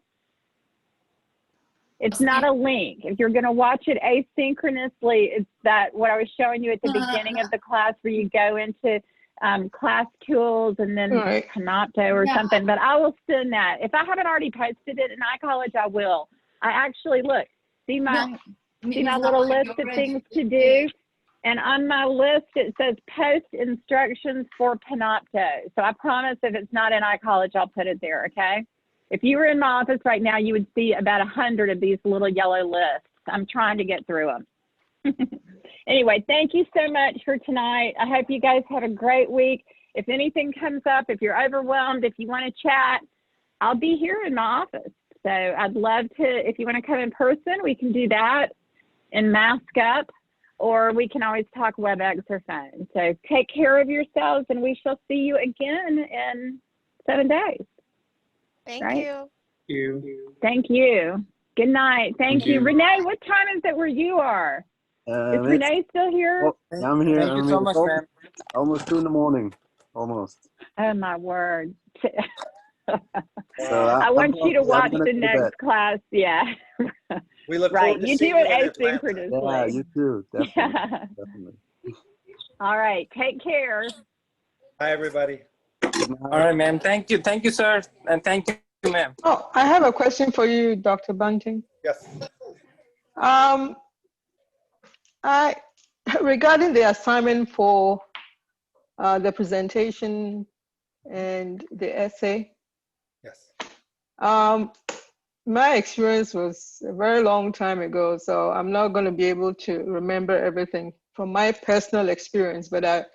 It's not a link. If you're going to watch it asynchronously, it's that what I was showing you at the beginning of the class where you go into class tools and then Panopto or something, but I will send that. If I haven't already posted it in iCollege, I will. I actually, look, see my little list of things to do? And on my list, it says post instructions for Panopto. So I promise if it's not in iCollege, I'll put it there, okay? If you were in my office right now, you would see about 100 of these little yellow lists. I'm trying to get through them. Anyway, thank you so much for tonight. I hope you guys have a great week. If anything comes up, if you're overwhelmed, if you want to chat, I'll be here in my office. So I'd love to, if you want to come in person, we can do that and mask up, or we can always talk WebEx or phone. So take care of yourselves, and we shall see you again in 7 days. Thank you. Thank you. Good night. Thank you. Renee, what time is it where you are? Is Renee still here? Yeah, I'm here. Thank you so much, ma'am. Almost 2 in the morning. Almost. Oh, my word. So I want you to watch gonna the go to next bed. class. Yeah. We look right. forward to You seeing do it you in Atlanta. asynchronously. Yeah, you too. Definitely. Yeah. Definitely. All right. Take care. Hi, everybody. All right, ma'am. Thank you. Thank you, sir. And thank you, ma'am. Oh, I have a question for you, Dr. Bunting. Yes. Regarding the assignment for the presentation and the essay. Yes. My experience was a very long time ago, so I'm not going to be able to remember everything from my personal experience, but of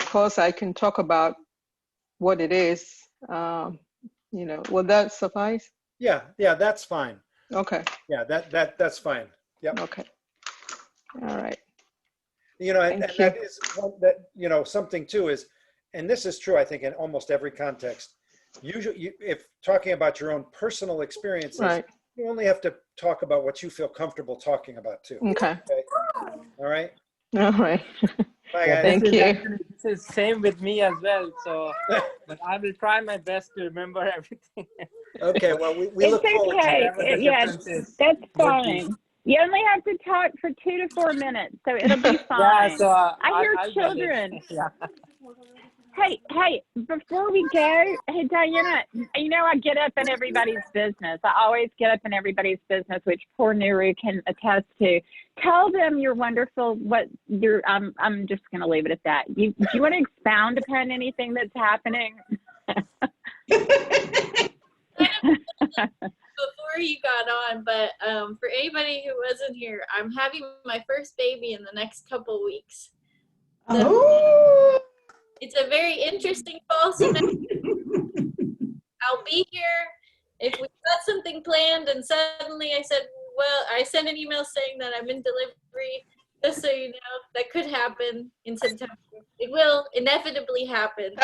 course I can talk about what it is. You know, will that suffice? Yeah, that's fine. Okay. Yeah, that's fine. Yep. Okay. All right. You know, and that is one that, you know, something too is, and this is true, I think, in almost every context. Usually, if talking about your own personal experiences, right, you only have to talk about what you feel comfortable talking about too. Okay. All right. All right. Bye, Yeah, guys. Thank you. Actually, this is same with me as well. So, but I will try my best to remember everything. Okay. Well, we look forward to okay. it. Yeah, that's fine. You only have to talk for 2 to 4 minutes, so it'll be fine. Yeah, so I hear I'll children. Yeah. Hey, before we go, hey, Diana, you know I get up in everybody's business. I always get up in everybody's business, which poor Nuru can attest to. Tell them you're wonderful, I'm just going to leave it at that. Do you want to expound upon anything that's happening? Before you got on, but for anybody who wasn't here, I'm having my first baby in the next couple weeks. So it's a very interesting fall semester. I'll be here. If we've got something planned and suddenly I said, well, I sent an email saying that I'm in delivery, just so you know, that could happen in September. It will inevitably happen.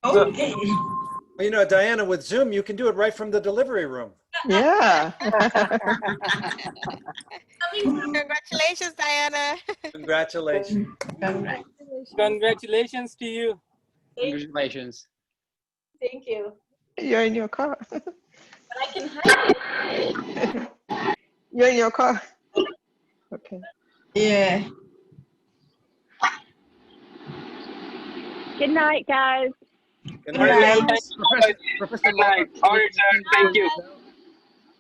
Okay. Well, you know, Diana, with Zoom, you can do it right from the delivery room. Yeah. Congratulations, Diana. Congratulations. Congratulations to you. Congratulations. Thank you. You're in your car. But I can hide it. You're in your car. Okay. Yeah. Good night, guys. Good night. Professor Night. All right, sir. Thank you.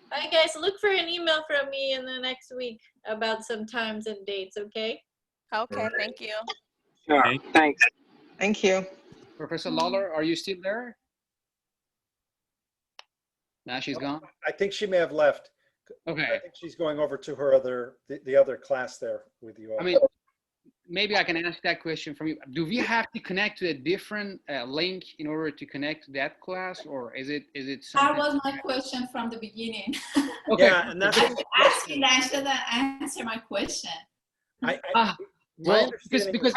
All right, guys, look for an email from me in the next week about some times and dates, okay? Okay, thank you. Sure. Thanks. Thank you. Professor Lawler, are you still there? Now she's gone. I think she may have left. Okay. I think she's going over to her the other class there with you all. I mean, maybe I can ask that question from you. Do we have to connect to a different link in order to connect to that class, or is it something? That was my question from the beginning. Okay. Yeah, and that's asking that should answer my question. Well, because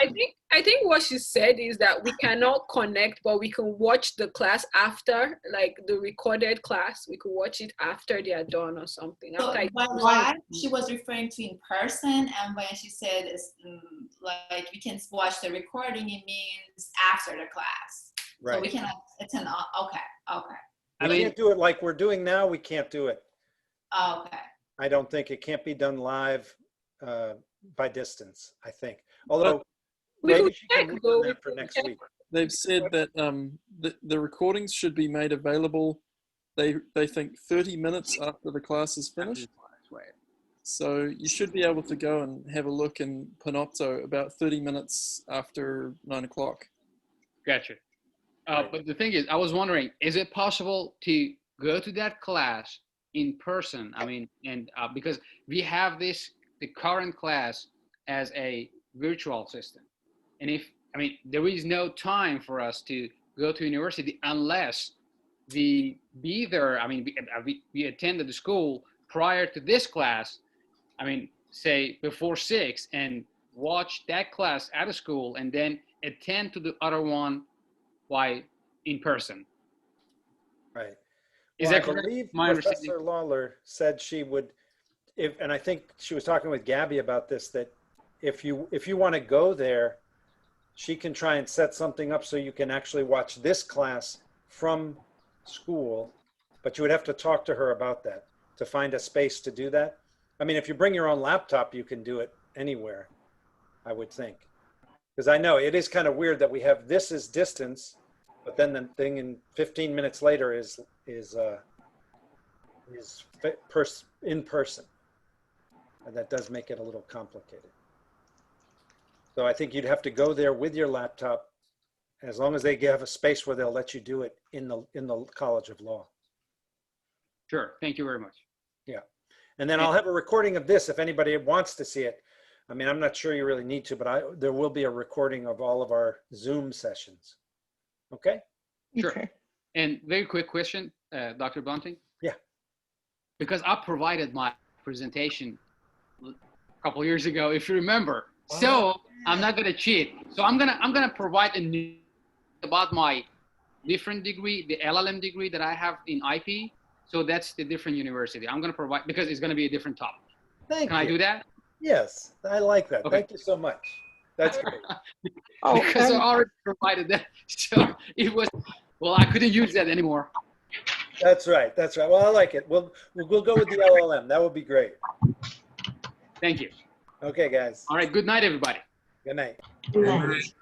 I think what she said is that we cannot connect, but we can watch the class after, like the recorded class. We could watch it after they are done or something. So by live, she was referring to in person, and when she said it's like we can watch the recording, it means after the class. Right. So we cannot attend. Okay. We can't do it like we're doing now. We can't do it. Okay. I don't think it can't be done live by distance, I think. Although maybe she can work on that for next week. They've said that the recordings should be made available, they think 30 minutes after the class is finished. So you should be able to go and have a look in Panopto about 30 minutes after 9 o'clock. Gotcha. But the thing is, I was wondering, is it possible to go to that class in person? I mean, and because we have the current class as a virtual system. And there is no time for us to go to university unless we be there. I mean, we attended the school prior to this class, say before 6, and watch that class at a school and then attend to the other one in person. Right. Is that correct? I believe My Professor Lawler said she would, and I think she was talking with Gabby about this, that if you want to go there, she can try and set something up so you can actually watch this class from school, but you would have to talk to her about that to find a space to do that. I mean, if you bring your own laptop, you can do it anywhere, I would think. Because I know it is kind of weird that we have this as distance, but then the thing in 15 minutes later is in person. And that does make it a little complicated. So I think you'd have to go there with your laptop, as long as they have a space where they'll let you do it in the College of Law. Sure. Thank you very much. Yeah. And then I'll have a recording of this if anybody wants to see it. I mean, I'm not sure you really need to, but there will be a recording of all of our Zoom sessions. Okay? Sure. Okay. And very quick question, Dr. Bunting. Yeah. Because I provided my presentation a couple years ago, if you remember. So I'm not gonna cheat. So I'm gonna provide a new about my different degree, the LLM degree that I have in IP. So that's the different university. I'm gonna provide because it's gonna be a different topic. Can I do that? Yes, I like that. Okay. Thank you so much. That's great. Because I already provided that. So it was, well, I couldn't use that anymore. That's right. That's right. Well, I like it. We'll go with the LLM. That would be great. Thank you. Okay, guys. All right. Good night, everybody. Good night. Good night.